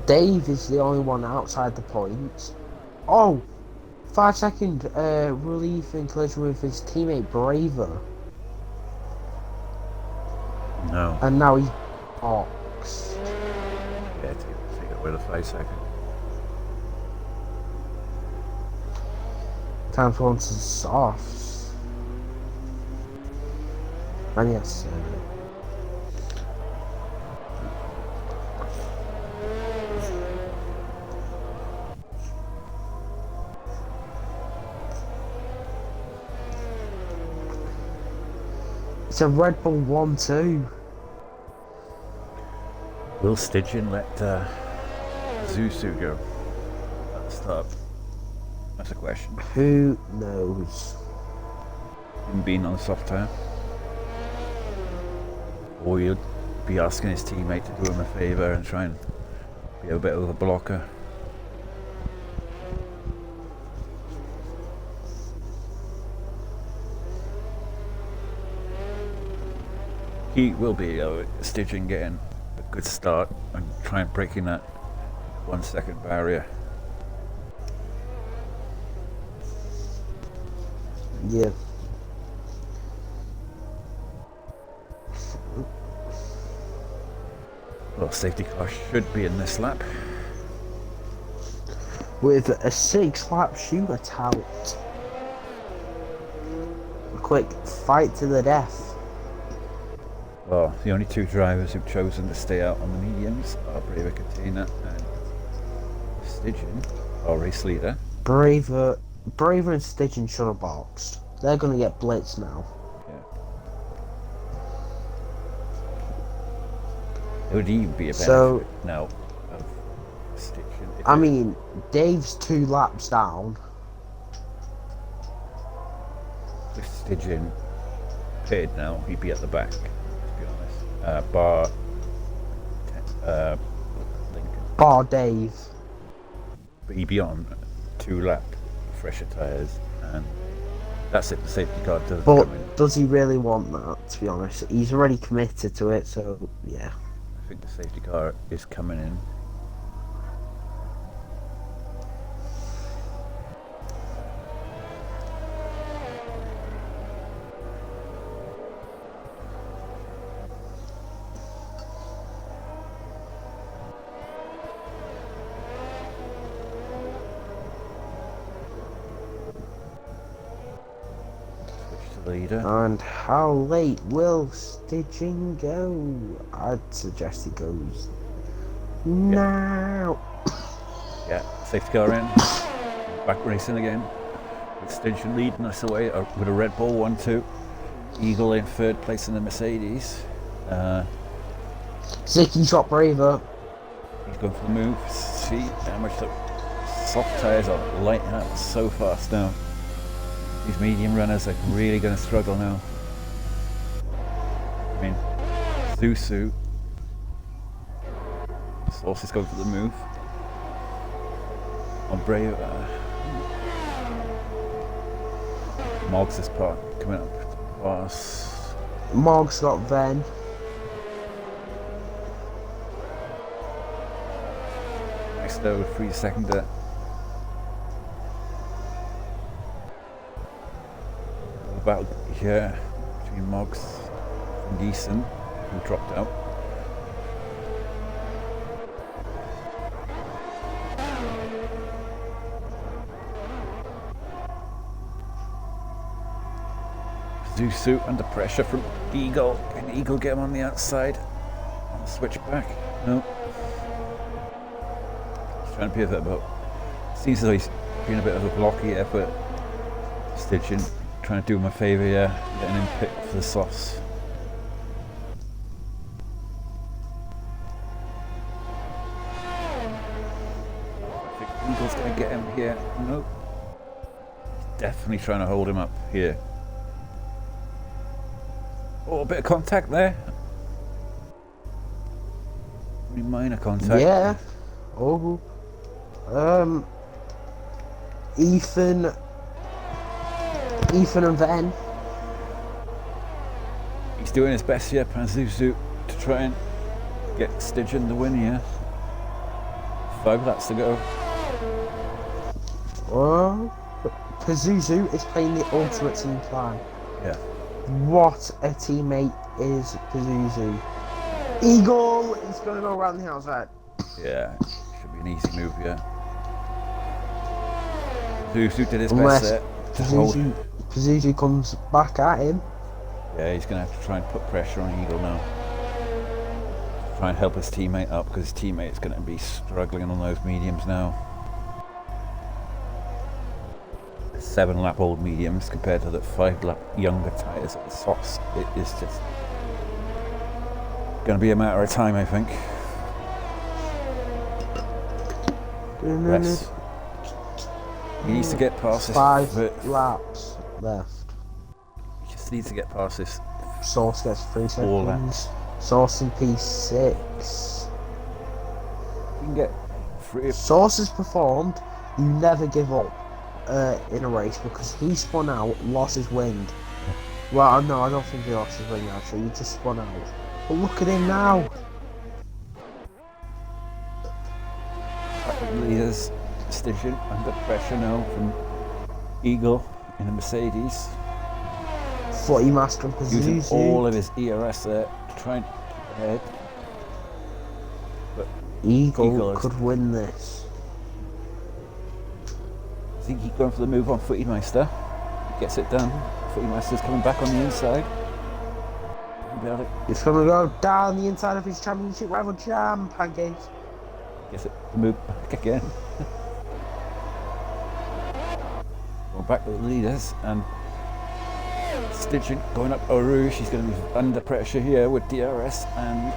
Speaker 2: Dave is the only one outside the points. Oh! 5-second relief in collision with his teammate Braver.
Speaker 1: No.
Speaker 2: And now he's boxed.
Speaker 1: Yeah, take it with a 5 second.
Speaker 2: Time to go on to the softs. And yes, it's a Red Bull 1-2.
Speaker 1: Will Stidgen let Zusu go at the start? That's a question.
Speaker 2: Who knows?
Speaker 1: Him being on the soft tyre. Or he'll be asking his teammate to do him a favour and try and be a bit of a blocker. He will be Stidgen getting a good start and try and breaking that 1 second barrier.
Speaker 2: Yeah.
Speaker 1: Well, safety car should be in this lap.
Speaker 2: With a 6-lap shootout. A quick fight to the death.
Speaker 1: Well, the only 2 drivers who've chosen to stay out on the mediums are Braver Katina and Stidgen, our race leader.
Speaker 2: Braver and Stidgen should have boxed. They're going to get blitzed now.
Speaker 1: Yeah. It would even be a benefit now of Stidgen.
Speaker 2: I mean, Dave's 2 laps down.
Speaker 1: If Stidgen pitted now, he'd be at the back. Bar Lincoln.
Speaker 2: Bar Dave.
Speaker 1: But he'd be on 2 lap fresher tyres, and that's it. The safety car doesn't come in.
Speaker 2: Does he really want that, to be honest? He's already committed to it, so yeah.
Speaker 1: I think the safety car is coming in. Leader.
Speaker 2: And how late will Stidgen go? I'd suggest he goes now.
Speaker 1: Yeah, safety car in. Back racing again. With Stidgen leading us away with a Red Bull 1-2. Eagle in 3rd place in the Mercedes.
Speaker 2: Zicky shot braver.
Speaker 1: He's going for the move. See how much the soft tyres are lighting up so fast now. These medium runners are really going to struggle now. I mean, Zuzu. Sauce is going for the move. On Brave. Moggs is part coming up past.
Speaker 2: Moggs got Ven.
Speaker 1: Next over 3 seconder. About here between Moggs and Geeson, who dropped out. Zuzu under pressure from Eagle. Can Eagle get him on the outside? On the switchback? No. He's trying to be a bit about. Seems as though he's been a bit of a blocky effort. Stitching, trying to do him a favour here, getting him picked for the softs. I think Eagle's going to get him here. Nope. He's definitely trying to hold him up here. Oh, a bit of contact there. Pretty minor contact.
Speaker 2: Yeah. Oh. Ethan and Ven.
Speaker 1: He's doing his best here, Pazuzu, to try and get Stygian the win here. 5 laps to go.
Speaker 2: Oh. Pazuzu is playing the ultimate team plan.
Speaker 1: Yeah.
Speaker 2: What a teammate is Pazuzu. Eagle is going to go around the outside.
Speaker 1: Yeah, should be an easy move here. Pazuzu did his best there.
Speaker 2: Pazuzu comes back at him.
Speaker 1: Yeah, he's going to have to try and put pressure on Eagle now. Try and help his teammate up, because his teammate's going to be struggling on those mediums now. 7 lap old mediums compared to the 5 lap younger tyres at the softs. It is just going to be a matter of time, I think. Rest. He needs to get past this.
Speaker 2: 5 laps left.
Speaker 1: He just needs to get past this.
Speaker 2: Sauce gets 3
Speaker 1: 4
Speaker 2: seconds.
Speaker 1: laps.
Speaker 2: Sauce in P6.
Speaker 1: You can get 3.
Speaker 2: Sauce has performed. You never give up in a race, because he spun out, lost his wind. Well, no, I don't think he lost his wind actually. He just spun out. But look at him now.
Speaker 1: Leaders, Stygian under pressure now from Eagle in the Mercedes.
Speaker 2: Footy master and
Speaker 1: Using
Speaker 2: Pazuzu.
Speaker 1: all of his ERS there to try and get ahead. But
Speaker 2: Eagle could win this.
Speaker 1: I think he's going for the move on Footy Meister. Gets it done. Footy Meister's coming back on the inside.
Speaker 2: He's going to go down the inside of his championship rival Jam Pancakes.
Speaker 1: Gets it to move back again. Going back to the leaders, and Stygian going up Oru. She's going to be under pressure here with DRS and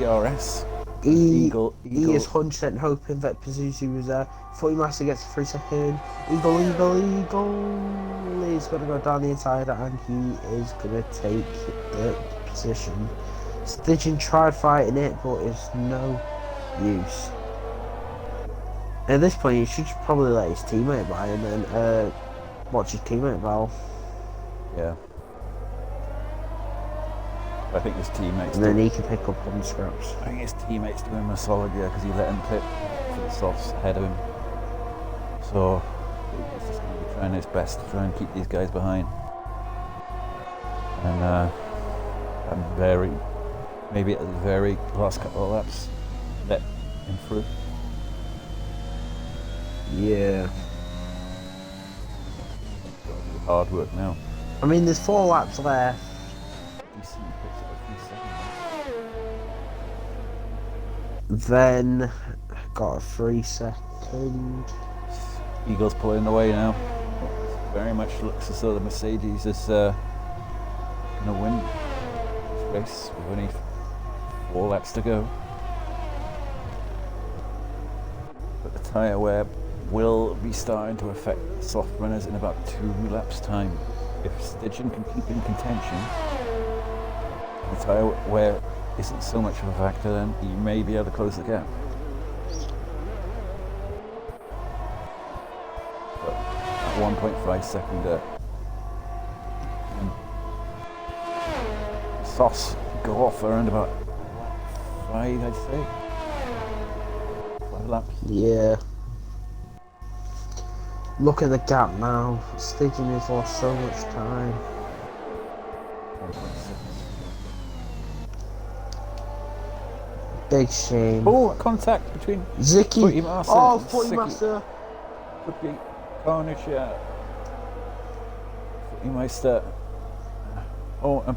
Speaker 1: ERS. Eagle.
Speaker 2: He is 100% hoping that Pazuzu was there. Footy Master gets a 3 second. Eagle is going to go down the inside, and he is going to take the position. Stygian tried fighting it, but it's no use. At this point, he should probably let his teammate by and then watch his teammate battle.
Speaker 1: Yeah. I think his teammates.
Speaker 2: And then he can pick up on the scraps.
Speaker 1: I think his teammates doing him a solid, yeah, because he let him pick for the softs ahead of him. So he's just going to be trying his best to try and keep these guys behind. And maybe at the very last couple of laps, let him through.
Speaker 2: Yeah.
Speaker 1: Hard work now.
Speaker 2: I mean, there's 4 laps left. Then got a 3 second.
Speaker 1: Eagle's pulling away now. Very much looks as though the Mercedes is going to win. race with only 4 laps to go. But the tyre wear will be starting to affect soft runners in about 2 laps time. If Stygian can keep in contention, the tyre wear isn't so much of a factor, then he may be able to close the gap. But at 1.5 second softs go off around about 5, I'd say. 5 laps.
Speaker 2: Yeah. Look at the gap now. Stygian has lost so much time.
Speaker 1: 1.6.
Speaker 2: Big shame.
Speaker 1: Oh, contact between
Speaker 2: Zicky.
Speaker 1: Footy Master
Speaker 2: Oh,
Speaker 1: and
Speaker 2: Footy
Speaker 1: Zicky.
Speaker 2: Master.
Speaker 1: Could be carnage, yeah. Footy Meister. Oh, and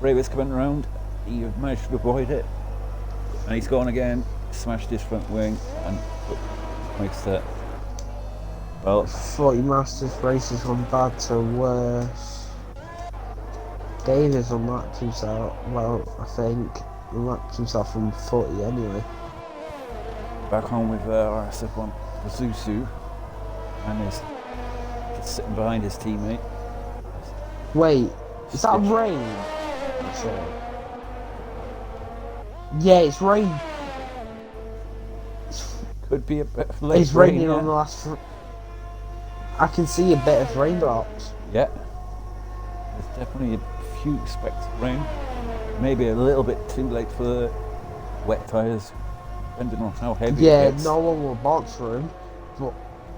Speaker 1: Braver's coming around. He managed to avoid it. And he's gone again. Smashed his front wing and Meister. Well,
Speaker 2: Footy Master's race has gone bad to worse. Davis unlocked himself. Well, I think unlocked himself from Footy anyway.
Speaker 1: back home with RSF1 Zuzu. And he's just sitting behind his teammate.
Speaker 2: Wait, is that
Speaker 1: Stitch.
Speaker 2: rain? I'm sorry. Yeah, it's rain.
Speaker 1: Could be a bit of late
Speaker 2: It's
Speaker 1: rain,
Speaker 2: raining
Speaker 1: yeah.
Speaker 2: on the last. I can see a bit of raindrops.
Speaker 1: Yeah. There's definitely a few specks of rain. Maybe a little bit too late for the wet tyres, depending on how heavy
Speaker 2: Yeah,
Speaker 1: it gets.
Speaker 2: no one will box for him, but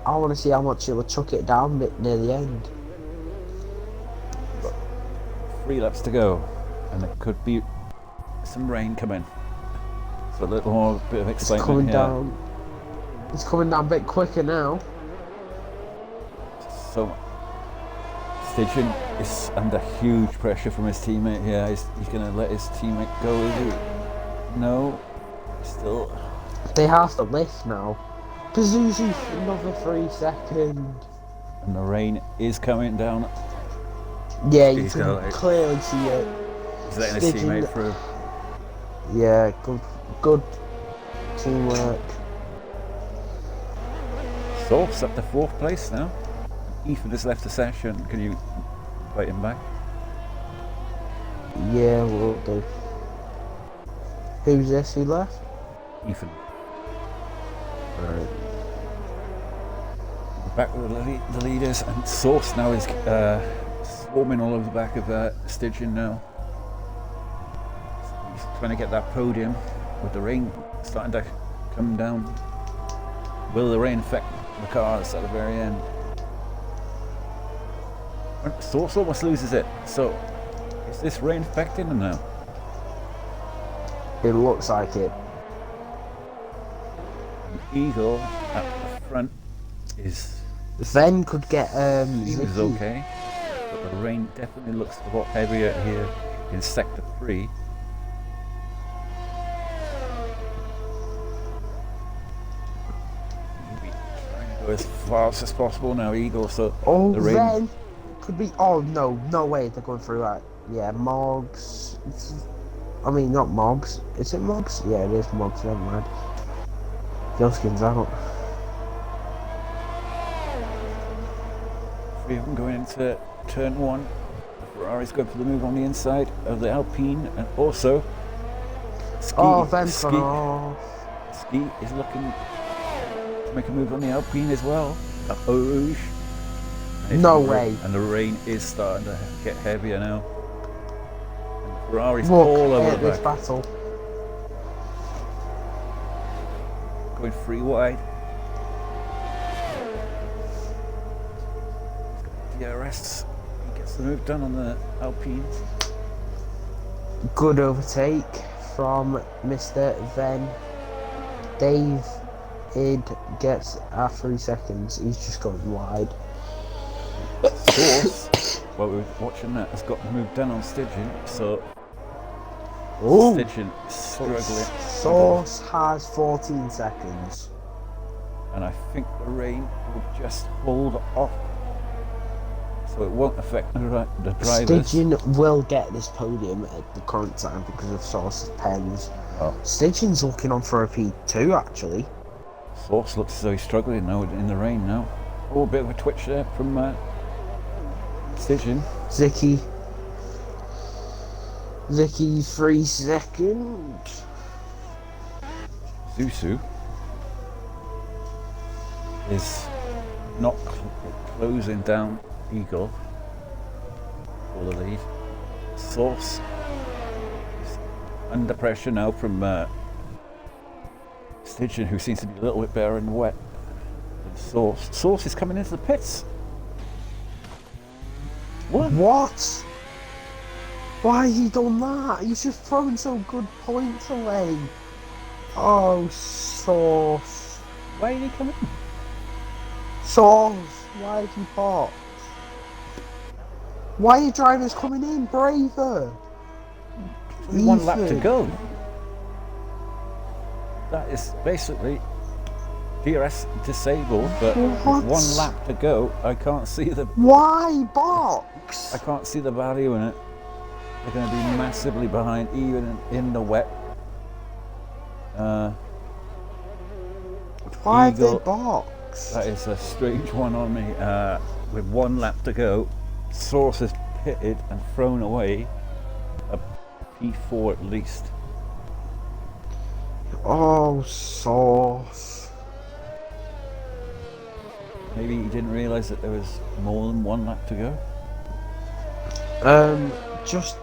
Speaker 2: I want to see how much he'll chuck it down a bit near the end.
Speaker 1: 3 laps to go, and there could be some rain coming. So a little more bit of
Speaker 2: It's
Speaker 1: excitement
Speaker 2: coming
Speaker 1: here.
Speaker 2: down. It's coming down a bit quicker now.
Speaker 1: So Stygian is under huge pressure from his teammate here. He's going to let his teammate go, is he? No, still.
Speaker 2: They have to lift now. Pazuzu for another 3 seconds.
Speaker 1: And the rain is coming down.
Speaker 2: Yeah, you
Speaker 1: He's
Speaker 2: can
Speaker 1: got it.
Speaker 2: clearly see it.
Speaker 1: He's letting his
Speaker 2: Stygian-
Speaker 1: teammate through.
Speaker 2: Yeah, good teamwork.
Speaker 1: Source up to 4th place now. Ethan has left the session. Can you invite him back?
Speaker 2: Yeah, we'll do. Who's this? Who left?
Speaker 1: Ethan.
Speaker 2: Right.
Speaker 1: Back with the leaders, and Source now is swarming all over the back of Stygian now. He's trying to get that podium with the rain starting to come down. Will the rain affect the cars at the very end? Source almost loses it, so is this rain affecting him now?
Speaker 2: It looks like it.
Speaker 1: Eagle at the front is
Speaker 2: Ven could get
Speaker 1: seems
Speaker 2: Zicky.
Speaker 1: okay, but the rain definitely looks a lot heavier here in sector 3. Maybe trying to go as fast as possible now, Eagle. So
Speaker 2: Oh,
Speaker 1: the rain.
Speaker 2: Ven could be. Oh no way, they're going through that. Yeah, Moggs. I mean, not Moggs. Is it Moggs? Yeah, it is Moggs. Never mind. Gilskin's out.
Speaker 1: 3 of them going into turn 1. Ferrari's going for the move on the inside of the Alpine, and also Ski.
Speaker 2: Oh, Ven's
Speaker 1: Ski,
Speaker 2: gone off.
Speaker 1: Ski is looking to make a move on the Alpine as well. At Eau Rouge. And
Speaker 2: No
Speaker 1: the
Speaker 2: way.
Speaker 1: And the rain is starting to get heavier now. And Ferrari's
Speaker 2: Look
Speaker 1: all over
Speaker 2: at
Speaker 1: the
Speaker 2: this
Speaker 1: back.
Speaker 2: battle.
Speaker 1: Going 3 wide. DRS. He gets the move done on the Alpine.
Speaker 2: Good overtake from Mr. Ven. David gets 3 seconds. He's just going wide.
Speaker 1: Source, while we were watching that, has got the move done on Stygian, so
Speaker 2: Ooh.
Speaker 1: Stygian is struggling.
Speaker 2: Source has 14 seconds.
Speaker 1: And I think the rain will just hold off so it won't affect the drivers.
Speaker 2: Stidgen will get this podium at the current time because of Sauce's pens.
Speaker 1: Oh,
Speaker 2: Stidgen's looking on for a P2 actually.
Speaker 1: Source looks as though he's struggling now in the rain now. Oh, a bit of a twitch there from Stidgen.
Speaker 2: Zicky 3 seconds.
Speaker 1: Zuzu is not closing down Eagle for the lead. Source is under pressure now from Stidgen, who seems to be a little bit better in the wet than Source. Source is coming into the pits. What?
Speaker 2: Why has he done that? He's just throwing some good points away. Oh, Sauce.
Speaker 1: Why did he come in?
Speaker 2: Sauce, why have you parked? Why are your drivers coming in, braver?
Speaker 1: Only 1 lap to go. That is basically DRS disabled, but
Speaker 2: What?
Speaker 1: with 1 lap to go, I can't see the
Speaker 2: Box?
Speaker 1: I can't see the value in it. They're going to be massively behind, even in the wet.
Speaker 2: Why have they
Speaker 1: Eagle,
Speaker 2: boxed?
Speaker 1: that is a strange one on me. With 1 lap to go, Source has pitted and thrown away a P4 at least.
Speaker 2: Oh, Sauce.
Speaker 1: Maybe he didn't realise that there was more than 1 lap to go.
Speaker 2: Just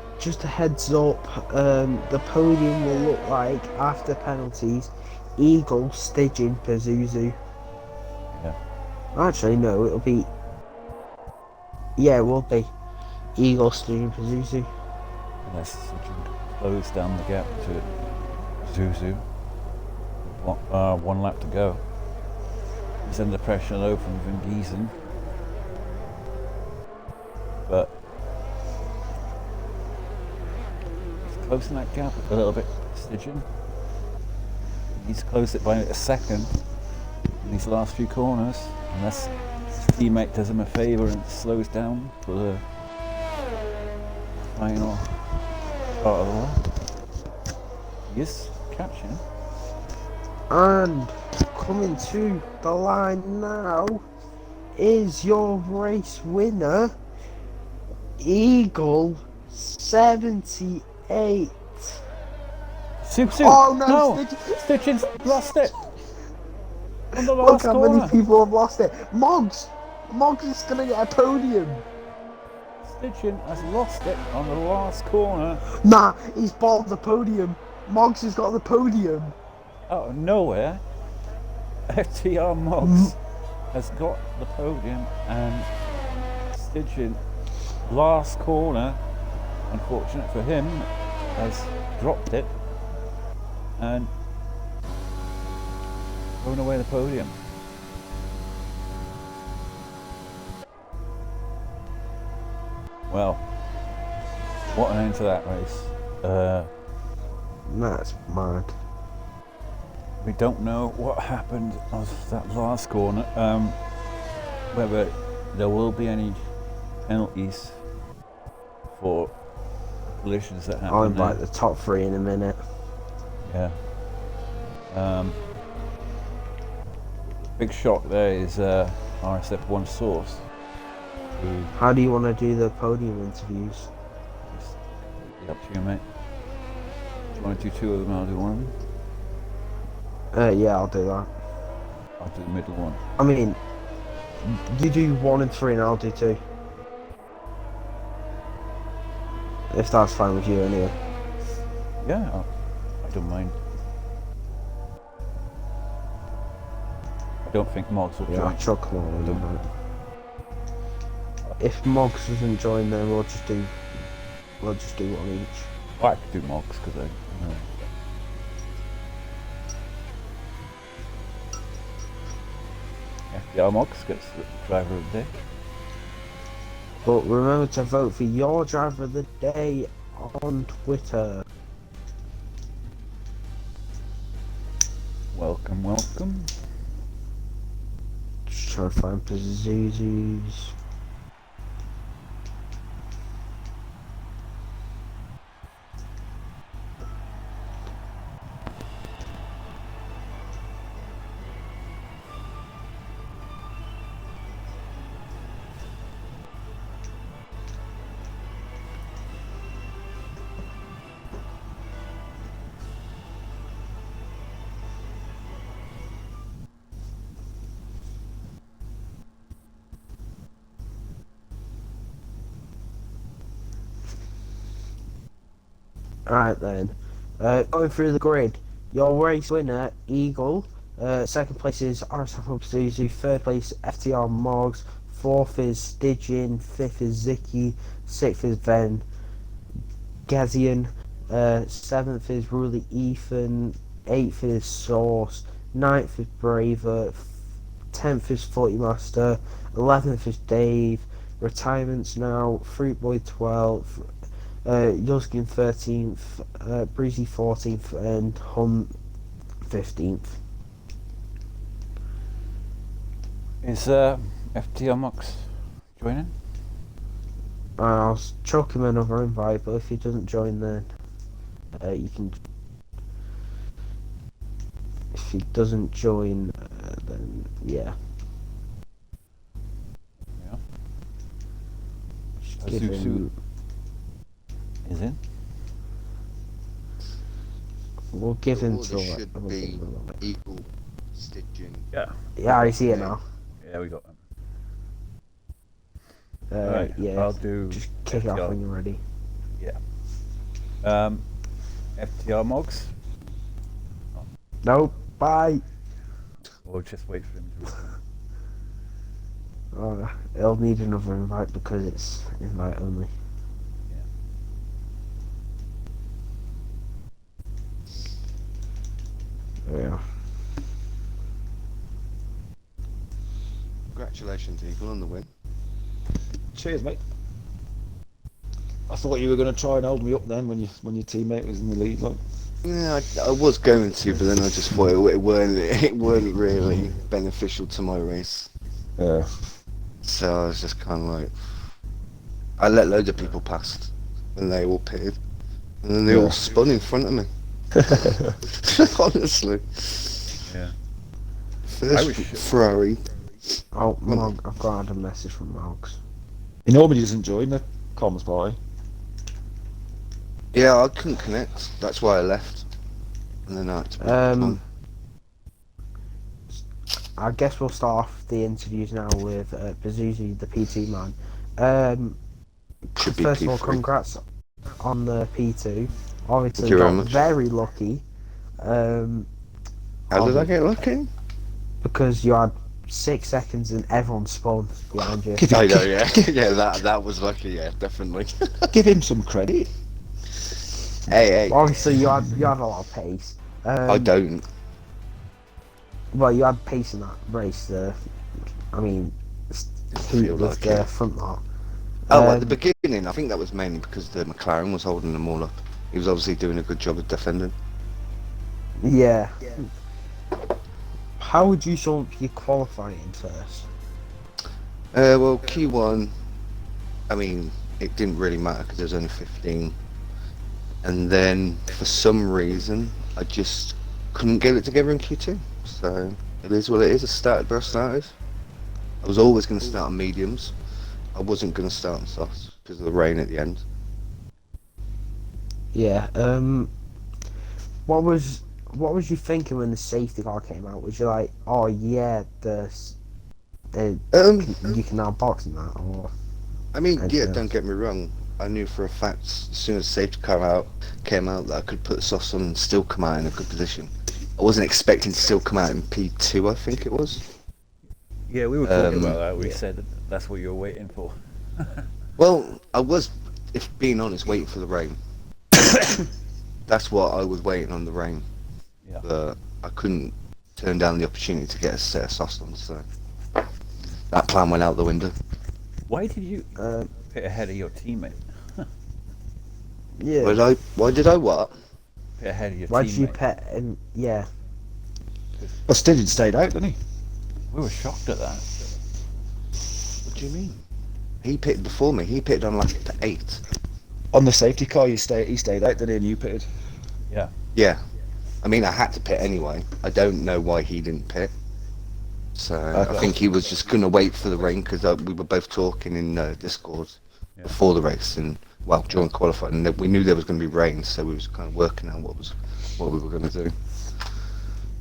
Speaker 2: a heads up, the podium will look like, after penalties, Eagle, Stidgen, Pazuzu.
Speaker 1: Yeah.
Speaker 2: Actually, no, it'll be... Yeah, it will be Eagle, Stidgen, Pazuzu.
Speaker 1: Unless we can close down the gap to Zuzu. 1 lap to go. He's under pressure though from Van Giesen. But he's closing that gap a little bit, Stidgen. He's closed it by a second in these last few corners, unless his teammate does him a favour and slows down for the final part of the lap. He is catching.
Speaker 2: And coming to the line now is your race winner, Eagle 78.
Speaker 1: Zuzu!
Speaker 2: Oh no,
Speaker 1: Stidgen's lost it! On the
Speaker 2: Look
Speaker 1: last
Speaker 2: how
Speaker 1: corner!
Speaker 2: many people have lost it. Moggs is gonna get a podium.
Speaker 1: Stidgen has lost it on the last corner.
Speaker 2: Nah, he's bought the podium. Moggs has got the podium.
Speaker 1: Out of nowhere, FTR Moggs has got the podium, and Stidgen, last corner, unfortunate for him, has dropped it and thrown away the podium. Well, what an end to that race.
Speaker 2: That's mad.
Speaker 1: We don't know what happened on that last corner, whether there will be any penalties for collisions that happen.
Speaker 2: I'll invite the top 3 in a minute.
Speaker 1: Yeah. Big shock there is RSF1 Source. Who
Speaker 2: How do you want to do the podium interviews?
Speaker 1: is up to you, mate. Do you want to do 2 of them? I'll do 1.
Speaker 2: Yeah, I'll do that.
Speaker 1: I'll do the middle one.
Speaker 2: I mean, you do 1 and 3 and I'll do 2. If that's fine with you anyway.
Speaker 1: Yeah, I don't mind. I don't think Moggs will
Speaker 2: Yeah,
Speaker 1: join.
Speaker 2: I'll chuck them all in. If Moggs doesn't join, then we'll just do 1 each.
Speaker 1: I could do Moggs because I know. FDR Moggs gets the driver of the day.
Speaker 2: But remember to vote for your driver of the day on Twitter.
Speaker 1: Welcome, welcome.
Speaker 2: Just trying to find Pazuzu's. Alright then. Going through the grid, your race winner, Eagle. Second place is RSF1 Suzu. Third place, FTR Morgs. Fourth is Stygian. Fifth is Zicky. Sixth is Ven Gazian. Seventh is Rully Ethan. Eighth is Source. Ninth is Braver. 10th is Forty Master. 11th is Dave. Retirements now. Fruit Boy 12th. Yuzkin 13th, Breezy 14th, and Hunt 15th.
Speaker 1: Is FTR Mox joining?
Speaker 2: I'll chuck him another invite, but if he doesn't join, then you can. If he doesn't join, then yeah.
Speaker 1: Yeah.
Speaker 2: Just give him.
Speaker 1: Is in?
Speaker 2: We'll give him
Speaker 3: Or
Speaker 2: till.
Speaker 3: there should be Eagle, Stygian.
Speaker 1: Yeah.
Speaker 2: Yeah, I see it now.
Speaker 1: Yeah, we got them.
Speaker 2: Right, yeah.
Speaker 1: I'll do.
Speaker 2: Just kick it off
Speaker 1: FTR.
Speaker 2: when you're ready.
Speaker 1: Yeah. FTR Mogs.
Speaker 2: No, bye.
Speaker 1: We'll just wait for him to return.
Speaker 2: It'll need another invite because it's invite only. Yeah.
Speaker 3: Congratulations, Eagle, on the win.
Speaker 4: Cheers, mate. I thought you were going to try and hold me up then when your teammate was in the lead. Like,
Speaker 3: Yeah, I was going to, but then I just thought it weren't really beneficial to my race.
Speaker 4: yeah.
Speaker 3: So I was just kind of like, I let loads of people past, and they all pitted, and then they all spun in front of me. Honestly.
Speaker 1: Yeah.
Speaker 3: First Ferrari.
Speaker 2: Oh, Mog, I've got a message from Mogs.
Speaker 4: He normally doesn't join the comms party.
Speaker 3: Yeah, I couldn't connect. That's why I left. And then I had to pick one.
Speaker 2: I guess we'll start off the interviews now with Bazuzi, the PT man.
Speaker 3: Should be
Speaker 2: First of all,
Speaker 3: P3.
Speaker 2: congrats on the P2. Obviously,
Speaker 3: Thank you very
Speaker 2: got
Speaker 3: much.
Speaker 2: very lucky.
Speaker 3: How did I get lucky?
Speaker 2: Because you had 6 seconds and everyone spun behind you.
Speaker 3: I know, yeah. Yeah, that was lucky, yeah, definitely.
Speaker 4: Give him some credit.
Speaker 3: Hey.
Speaker 2: Obviously, you had a lot of pace.
Speaker 3: I don't.
Speaker 2: Well, you had pace in that race. I mean,
Speaker 3: Feel
Speaker 2: Heat was
Speaker 3: like
Speaker 2: the
Speaker 3: it.
Speaker 2: front lot.
Speaker 3: Oh, at the beginning, I think that was mainly because the McLaren was holding them all up. He was obviously doing a good job of defending.
Speaker 2: Yeah. How would you sum up your qualifying first?
Speaker 3: Well, Q1, I mean, it didn't really matter because there was only 15. And then, for some reason, I just couldn't get it together in Q2. So, it is what it is. I started where I started. I was always going to start on mediums. I wasn't going to start on softs because of the rain at the end.
Speaker 2: Yeah. What was you thinking when the safety car came out? Was you like, oh yeah, you can now box in that, or?
Speaker 3: I mean, yeah,
Speaker 2: Anything
Speaker 3: don't
Speaker 2: else?
Speaker 3: get me wrong. I knew for a fact, as soon as safety car came out, that I could put softs on and still come out in a good position. I wasn't expecting to still come out in P2, I think it was.
Speaker 1: Yeah, we were talking about that. We
Speaker 2: yeah.
Speaker 1: said that that's what you were waiting for.
Speaker 3: Well, I was, if being honest, waiting for the rain. That's what I was waiting on, the rain.
Speaker 1: Yeah.
Speaker 3: But I couldn't turn down the opportunity to get a set of softs on, so that plan went out the window.
Speaker 1: Why did you pit ahead of your teammate?
Speaker 2: Yeah.
Speaker 3: Why did I what?
Speaker 1: Pit ahead of your
Speaker 2: Why
Speaker 1: teammate.
Speaker 2: did you pet and yeah?
Speaker 4: Well, Stygian stayed out, didn't he?
Speaker 1: We were shocked at that.
Speaker 3: What do you mean? He pitted before me. He pitted on like the 8.
Speaker 4: On the safety car, he stayed out, didn't he? And you pitted.
Speaker 1: Yeah.
Speaker 3: Yeah. I mean, I had to pit anyway. I don't know why he didn't pit. So I think he was just going to wait for the rain because we were both talking in Discord before the race and, well, during qualifying. And we knew there was going to be rain, so we was kind of working out what we were going to do.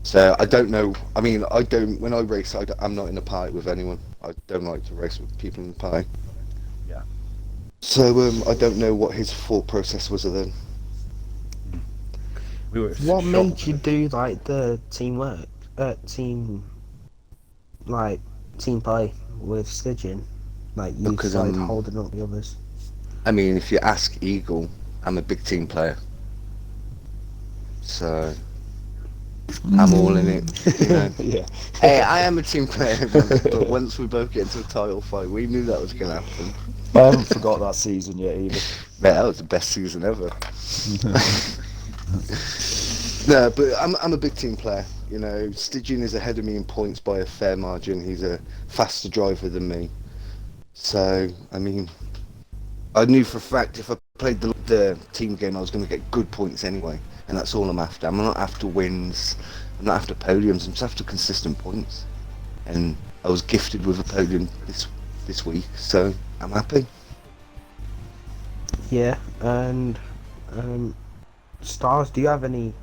Speaker 3: So I don't know. I mean, when I race, I'm not in a party with anyone. I don't like to race with people in the party.
Speaker 1: Yeah.
Speaker 3: So I don't know what his thought process was then.
Speaker 1: We were
Speaker 2: What
Speaker 1: shocked
Speaker 2: made you
Speaker 1: that-
Speaker 2: do like the teamwork, team, like team play with Stygian? Like you
Speaker 3: Because
Speaker 2: started holding up the others.
Speaker 3: I mean, if you ask Eagle, I'm a big team player. So I'm all in it, you know.
Speaker 4: Yeah.
Speaker 3: Hey, I am a team player, but once we both get into a title fight, we knew that was going to happen.
Speaker 4: I haven't forgot that season yet either.
Speaker 3: Man, that was the best season ever. No, but I'm a big team player. You know, Stygian is ahead of me in points by a fair margin. He's a faster driver than me. So, I mean, I knew for a fact if I played the team game, I was going to get good points anyway. And that's all I'm after. I'm not after wins. I'm not after podiums. I'm just after consistent points. And I was gifted with a podium this week, so I'm happy.
Speaker 2: Yeah, and Stars, do you have any,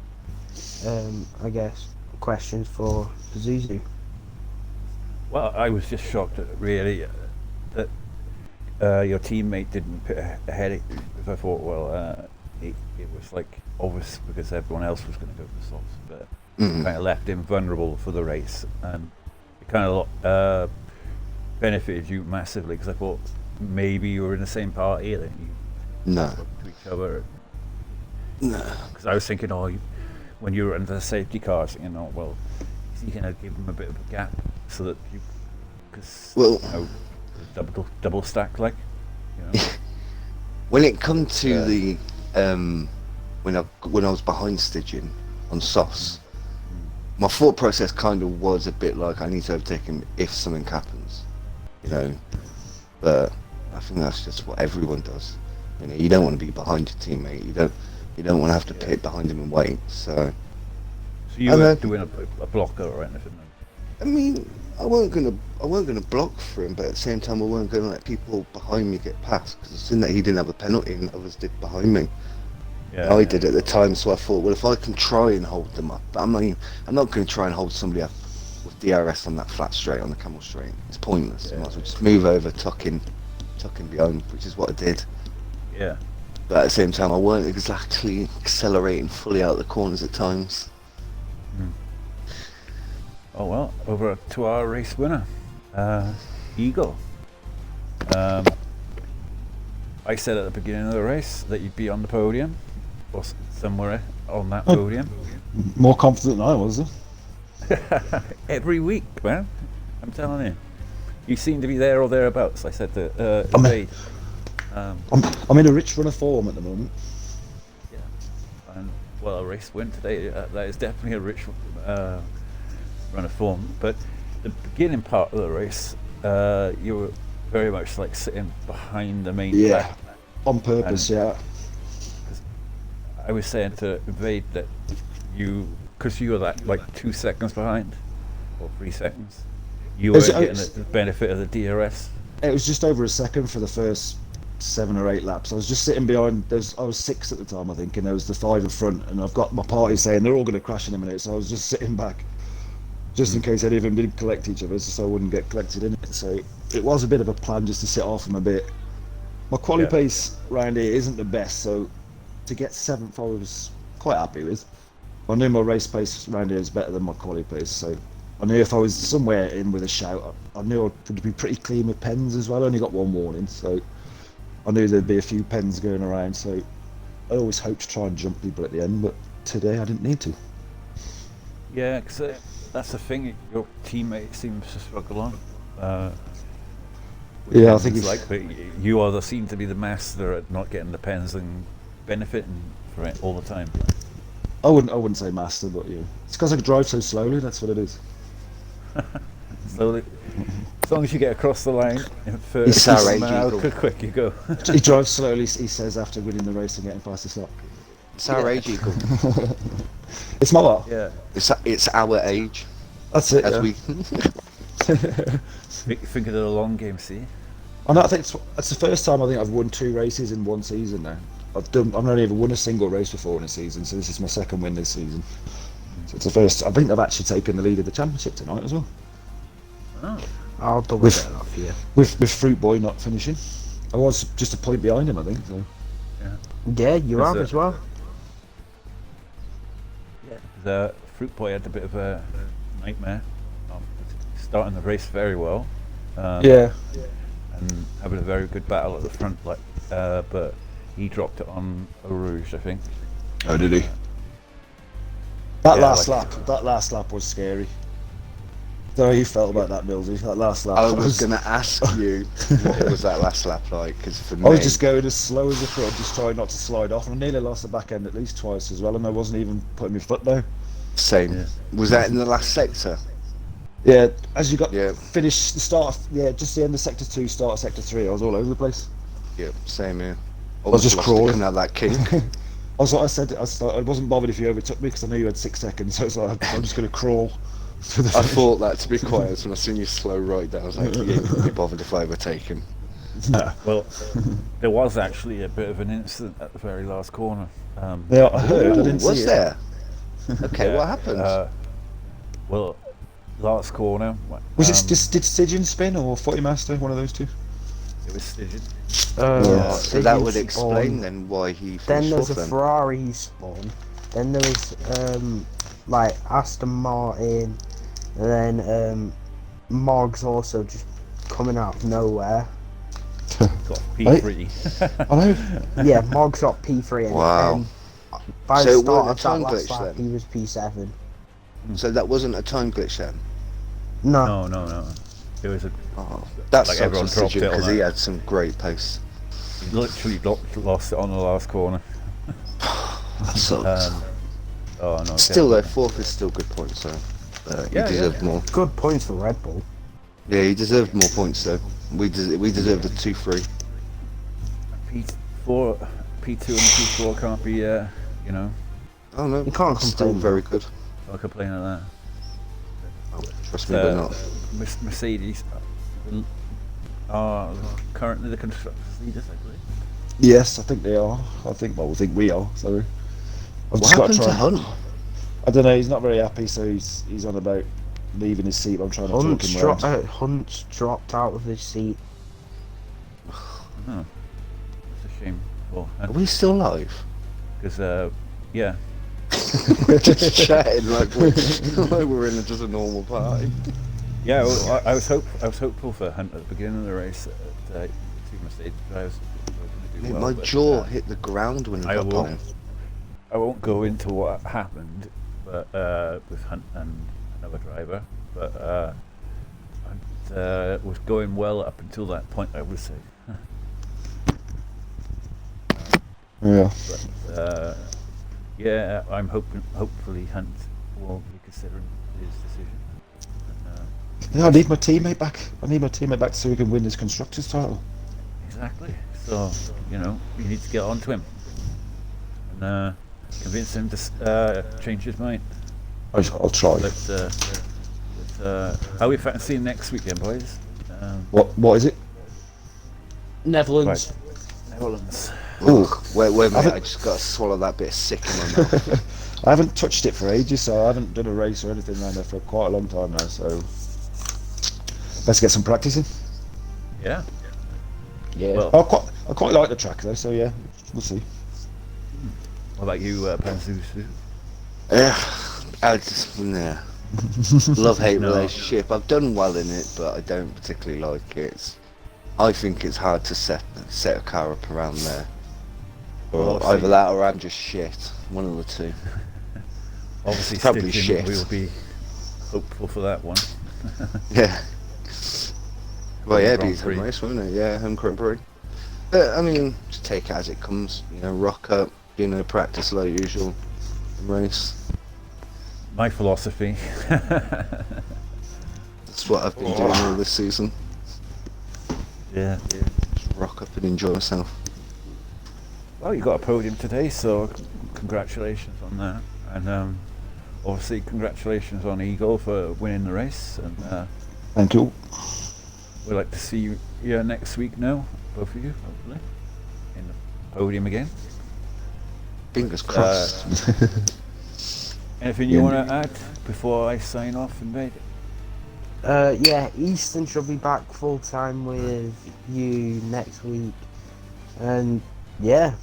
Speaker 2: I guess, questions for Zuzu?
Speaker 1: Well, I was just shocked that really that your teammate didn't put ahead of you, because I thought, well, it was like obvious because everyone else was going to go to the softs, but kind of left him vulnerable for the race, and it kind of benefited you massively, because I thought maybe you were in the same party, then you
Speaker 3: No.
Speaker 1: spoke to each other.
Speaker 3: No.
Speaker 1: Because I was thinking, when you were under the safety car, I was thinking, well, is he going to give him a bit of a gap so that you, because
Speaker 3: Well,
Speaker 1: double stack, like, you know.
Speaker 3: when it come to the when I was behind Stygian on Sauce, my thought process kind of was a bit like I need to overtake him if something happens, you know. But I think that's just what everyone does. You know, you don't want to be behind your teammate. You don't want to have to pit behind him and wait. So
Speaker 1: You weren't doing a blocker or anything?
Speaker 3: I mean, I weren't gonna block for him, but at the same time, I weren't gonna let people behind me get past, because I've seen that he didn't have a penalty and others did behind me.
Speaker 1: Yeah,
Speaker 3: I did at the time, so I thought, well, if I can try and hold them up, but I'm not going to try and hold somebody up with DRS on that flat straight on the camel straight. It's pointless. I might as well just move over, tuck in behind, which is what I did.
Speaker 1: Yeah.
Speaker 3: But at the same time, I weren't exactly accelerating fully out the corners at times.
Speaker 1: Oh well, over a 2-hour race winner, Eagle. I said at the beginning of the race that you'd be on the podium, or somewhere on that podium.
Speaker 4: More confident than I was.
Speaker 1: Every week, man. I'm telling you. You seem to be there or thereabouts. I said to
Speaker 4: I'm-
Speaker 1: Wade.
Speaker 4: I'm in a rich run of form at the moment.
Speaker 1: Yeah. And well, a race win today. That is definitely a rich run of form. But the beginning part of the race, you were very much like sitting behind the main track.
Speaker 4: On purpose,
Speaker 1: And-
Speaker 4: yeah.
Speaker 1: I was saying to Wade that because you were that like 2 seconds behind, or 3 seconds, you were getting the benefit of the DRS.
Speaker 4: It was just over a second for the first 7 or 8 laps. I was just sitting behind. I was 6 at the time, I think, and there was the 5 in front. And I've got my party saying they're all going to crash in a minute, so I was just sitting back, just in case any of them did collect each other, so I wouldn't get collected in it. So it was a bit of a plan just to sit off them a bit. My quali pace round here isn't the best, so to get 7th I was quite happy with. I knew my race pace round here is better than my quali pace, so I knew if I was somewhere in with a shout, I knew I'd be pretty clean with pens as well. I only got 1 warning, so I knew there'd be a few pens going around, so I always hoped to try and jump people at the end, but today I didn't need to.
Speaker 1: Yeah, because that's the thing. Your teammate seems to struggle on.
Speaker 4: Yeah, I think
Speaker 1: it's like, but you seem to be the master at not getting the pens and benefiting from it all the time.
Speaker 4: I wouldn't say master, but yeah, it's because I drive so slowly. That's what it is.
Speaker 1: Slowly, as long as you get across the line in
Speaker 3: He's
Speaker 1: 30
Speaker 3: our age,
Speaker 1: miles,
Speaker 3: Eagle.
Speaker 1: quick you go.
Speaker 4: He drives slowly. He says after winning the race and getting past the stop.
Speaker 3: It's our age, Eagle.
Speaker 4: It's my what?
Speaker 1: Yeah.
Speaker 3: It's our age.
Speaker 4: That's it.
Speaker 3: As
Speaker 4: Yeah.
Speaker 3: we.
Speaker 1: Think of the long game, see?
Speaker 4: I know. I think it's the first time I think I've won 2 races in 1 season now. I've not even won a single race before in a season, so this is my 2nd win this season. So it's the first. I think I've actually taken the lead of the championship tonight as well.
Speaker 1: Oh.
Speaker 2: I'll double check that for you.
Speaker 4: With Fruit Boy not finishing, I was just a point behind him, I think. So.
Speaker 2: Yeah, you
Speaker 1: Is
Speaker 2: have
Speaker 1: it-
Speaker 2: as well.
Speaker 1: The Fruit Boy had a bit of a nightmare. Starting the race very well.
Speaker 2: Yeah.
Speaker 1: And having a very good battle at the front, but he dropped it on a Rouge, I think.
Speaker 4: Oh, did he? That
Speaker 1: Yeah,
Speaker 4: last lap was scary. So you felt about that, Millsy? That last lap.
Speaker 3: I was going to ask you what was that last lap like? Because for me,
Speaker 4: I was just going as slow as I could, just trying not to slide off, and I nearly lost the back end at least twice as well, and I wasn't even putting my foot down.
Speaker 3: same.
Speaker 1: Yeah.
Speaker 3: Was that in the last sector?
Speaker 4: Yeah, as you got
Speaker 3: Yeah.
Speaker 4: finished the start, just the end of sector 2, start of sector 3, I was all over the place.
Speaker 3: Yeah, same here.
Speaker 4: I was just
Speaker 3: Lost
Speaker 4: crawling.
Speaker 3: Coming out that kink.
Speaker 4: I was like I said, I wasn't bothered if you overtook me because I knew you had 6 seconds, so it's like I'm just going to crawl to the
Speaker 3: I
Speaker 4: finish.
Speaker 3: thought that, to be quiet, when I seen you slow right down, I was like, you ain't gonna be bothered if I overtake him.
Speaker 4: Nah.
Speaker 1: Well, there was actually a bit of an incident at the very last corner.
Speaker 4: Yeah, I heard. I
Speaker 3: Ooh,
Speaker 4: didn't see
Speaker 3: was
Speaker 4: it.
Speaker 3: there? Okay,
Speaker 1: Yeah,
Speaker 3: what happened?
Speaker 1: Well, last corner.
Speaker 4: Was it just did Stygian spin or Footy Master? One of those two.
Speaker 1: It was Stygian.
Speaker 3: Oh, so that would
Speaker 2: Stygian
Speaker 3: explain
Speaker 2: spawn.
Speaker 3: then why he
Speaker 2: Then
Speaker 3: finished
Speaker 2: there's
Speaker 3: fourth
Speaker 2: a
Speaker 3: then.
Speaker 2: Ferrari spawn. Then there was like Aston Martin, and then Mog's also just coming out of nowhere.
Speaker 1: Got P3.
Speaker 4: I know.
Speaker 2: Yeah, Mog's got P3 and
Speaker 3: Wow.
Speaker 2: then by
Speaker 3: So
Speaker 2: the
Speaker 3: it
Speaker 2: start
Speaker 3: wasn't a
Speaker 2: of that
Speaker 3: time
Speaker 2: last
Speaker 3: glitch
Speaker 2: lap
Speaker 3: then?
Speaker 2: he was P7.
Speaker 3: So that wasn't a time glitch then?
Speaker 2: No.
Speaker 1: No. It was a.
Speaker 3: Oh, that
Speaker 1: Like
Speaker 3: sucks
Speaker 1: everyone
Speaker 3: for
Speaker 1: dropped it on
Speaker 3: because he
Speaker 1: that.
Speaker 3: had some great pace.
Speaker 1: He literally lost it on the last corner.
Speaker 3: That sucks.
Speaker 1: Oh no.
Speaker 3: Still though,
Speaker 1: definitely.
Speaker 3: fourth is still good points though.
Speaker 1: Yeah,
Speaker 3: he deserved more.
Speaker 2: Good points for Red Bull.
Speaker 3: Yeah, he deserved more points though. We deserved a 2-3.
Speaker 1: P4, P2 and P4 can't be, you know,
Speaker 3: Oh no,
Speaker 2: You can't
Speaker 3: still
Speaker 2: complain,
Speaker 3: very
Speaker 2: though.
Speaker 3: good.
Speaker 1: I'll complain of that.
Speaker 3: Oh, trust me, we're not.
Speaker 1: Mercedes are currently the constructors leaders, I believe.
Speaker 4: Yes, I think they are. I think we are. Sorry. I've
Speaker 3: What
Speaker 4: just got
Speaker 3: happened to
Speaker 4: try.
Speaker 3: Hunt?
Speaker 4: I don't know. He's not very happy, so he's on about leaving his seat. I'm trying to talk him around.
Speaker 2: Hunt's dropped out of his seat.
Speaker 1: Oh, it's a shame. Well,
Speaker 3: Are we still live?
Speaker 1: because, yeah,
Speaker 3: We're just chatting like we're in just a normal party.
Speaker 1: yeah. Well, I was hopeful for Hunt at the beginning of the race at two Mercedes drivers.
Speaker 3: Mate,
Speaker 1: Well,
Speaker 3: my
Speaker 1: but,
Speaker 3: jaw hit the ground when he
Speaker 1: I
Speaker 3: got
Speaker 1: will-
Speaker 3: on.
Speaker 1: I won't go into what happened, but with Hunt and another driver, but Hunt was going well up until that point, I would say.
Speaker 4: Yeah.
Speaker 1: But yeah, I'm hopefully Hunt will be considering his decision. And,
Speaker 4: Yeah, I need my teammate back. So we can win this constructors title.
Speaker 1: exactly. So you know, you need to get on to him and convince him to change his mind.
Speaker 4: I'll try.
Speaker 1: How are we fancying next weekend, boys?
Speaker 4: What is it?
Speaker 2: Netherlands.
Speaker 1: Netherlands.
Speaker 3: Ooh, wait, mate,
Speaker 4: haven't-
Speaker 3: I just got to swallow that bit of sick in my mouth.
Speaker 4: I haven't touched it for ages, so I haven't done a race or anything around there for quite a long time now. So let's get some practicing.
Speaker 1: Yeah.
Speaker 2: Yeah.
Speaker 1: Well,
Speaker 4: I quite like the track though, so yeah, we'll see.
Speaker 1: what about you, Panzu?
Speaker 3: Yeah, I just love-hate
Speaker 1: No.
Speaker 3: relationship. I've done well in it, but I don't particularly like it. I think it's hard to set a car up around there. Or
Speaker 1: Well,
Speaker 3: either that or I'm just shit. One of the two.
Speaker 1: Obviously,
Speaker 3: Probably
Speaker 1: Stitching,
Speaker 3: shit.
Speaker 1: we'll be hopeful for that one.
Speaker 3: Yeah. Well, yeah,
Speaker 1: Grand
Speaker 3: beats home
Speaker 1: Prix.
Speaker 3: race, won't it? Yeah, home Grand Prix. But, I mean, just take it as it comes. You know, rock up, practice like usual, and race.
Speaker 1: My philosophy.
Speaker 3: That's what I've been doing all this season.
Speaker 1: Yeah.
Speaker 3: Just rock up and enjoy myself.
Speaker 1: Well, you got a podium today, so congratulations on that. And obviously, congratulations on Eagle for winning the race. And
Speaker 4: Thank you.
Speaker 1: we'd like to see you here next week now, both of you, hopefully, in the podium again.
Speaker 3: Fingers crossed.
Speaker 1: Anything you want to add before I sign off and bed?
Speaker 2: Yeah, Easton shall be back full time with you next week, and yeah,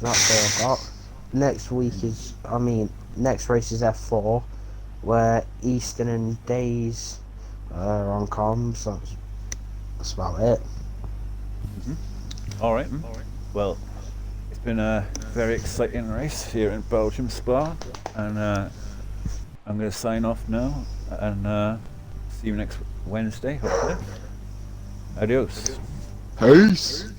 Speaker 2: that's all I've got. Next week is, I mean, next race is F4, where Easton and Days are on comms. That's about it.
Speaker 1: All right. Well, it's been a very exciting race here in Belgium Spa, and I'm going to sign off now, and see you next Wednesday, hopefully. Adios.
Speaker 3: Peace.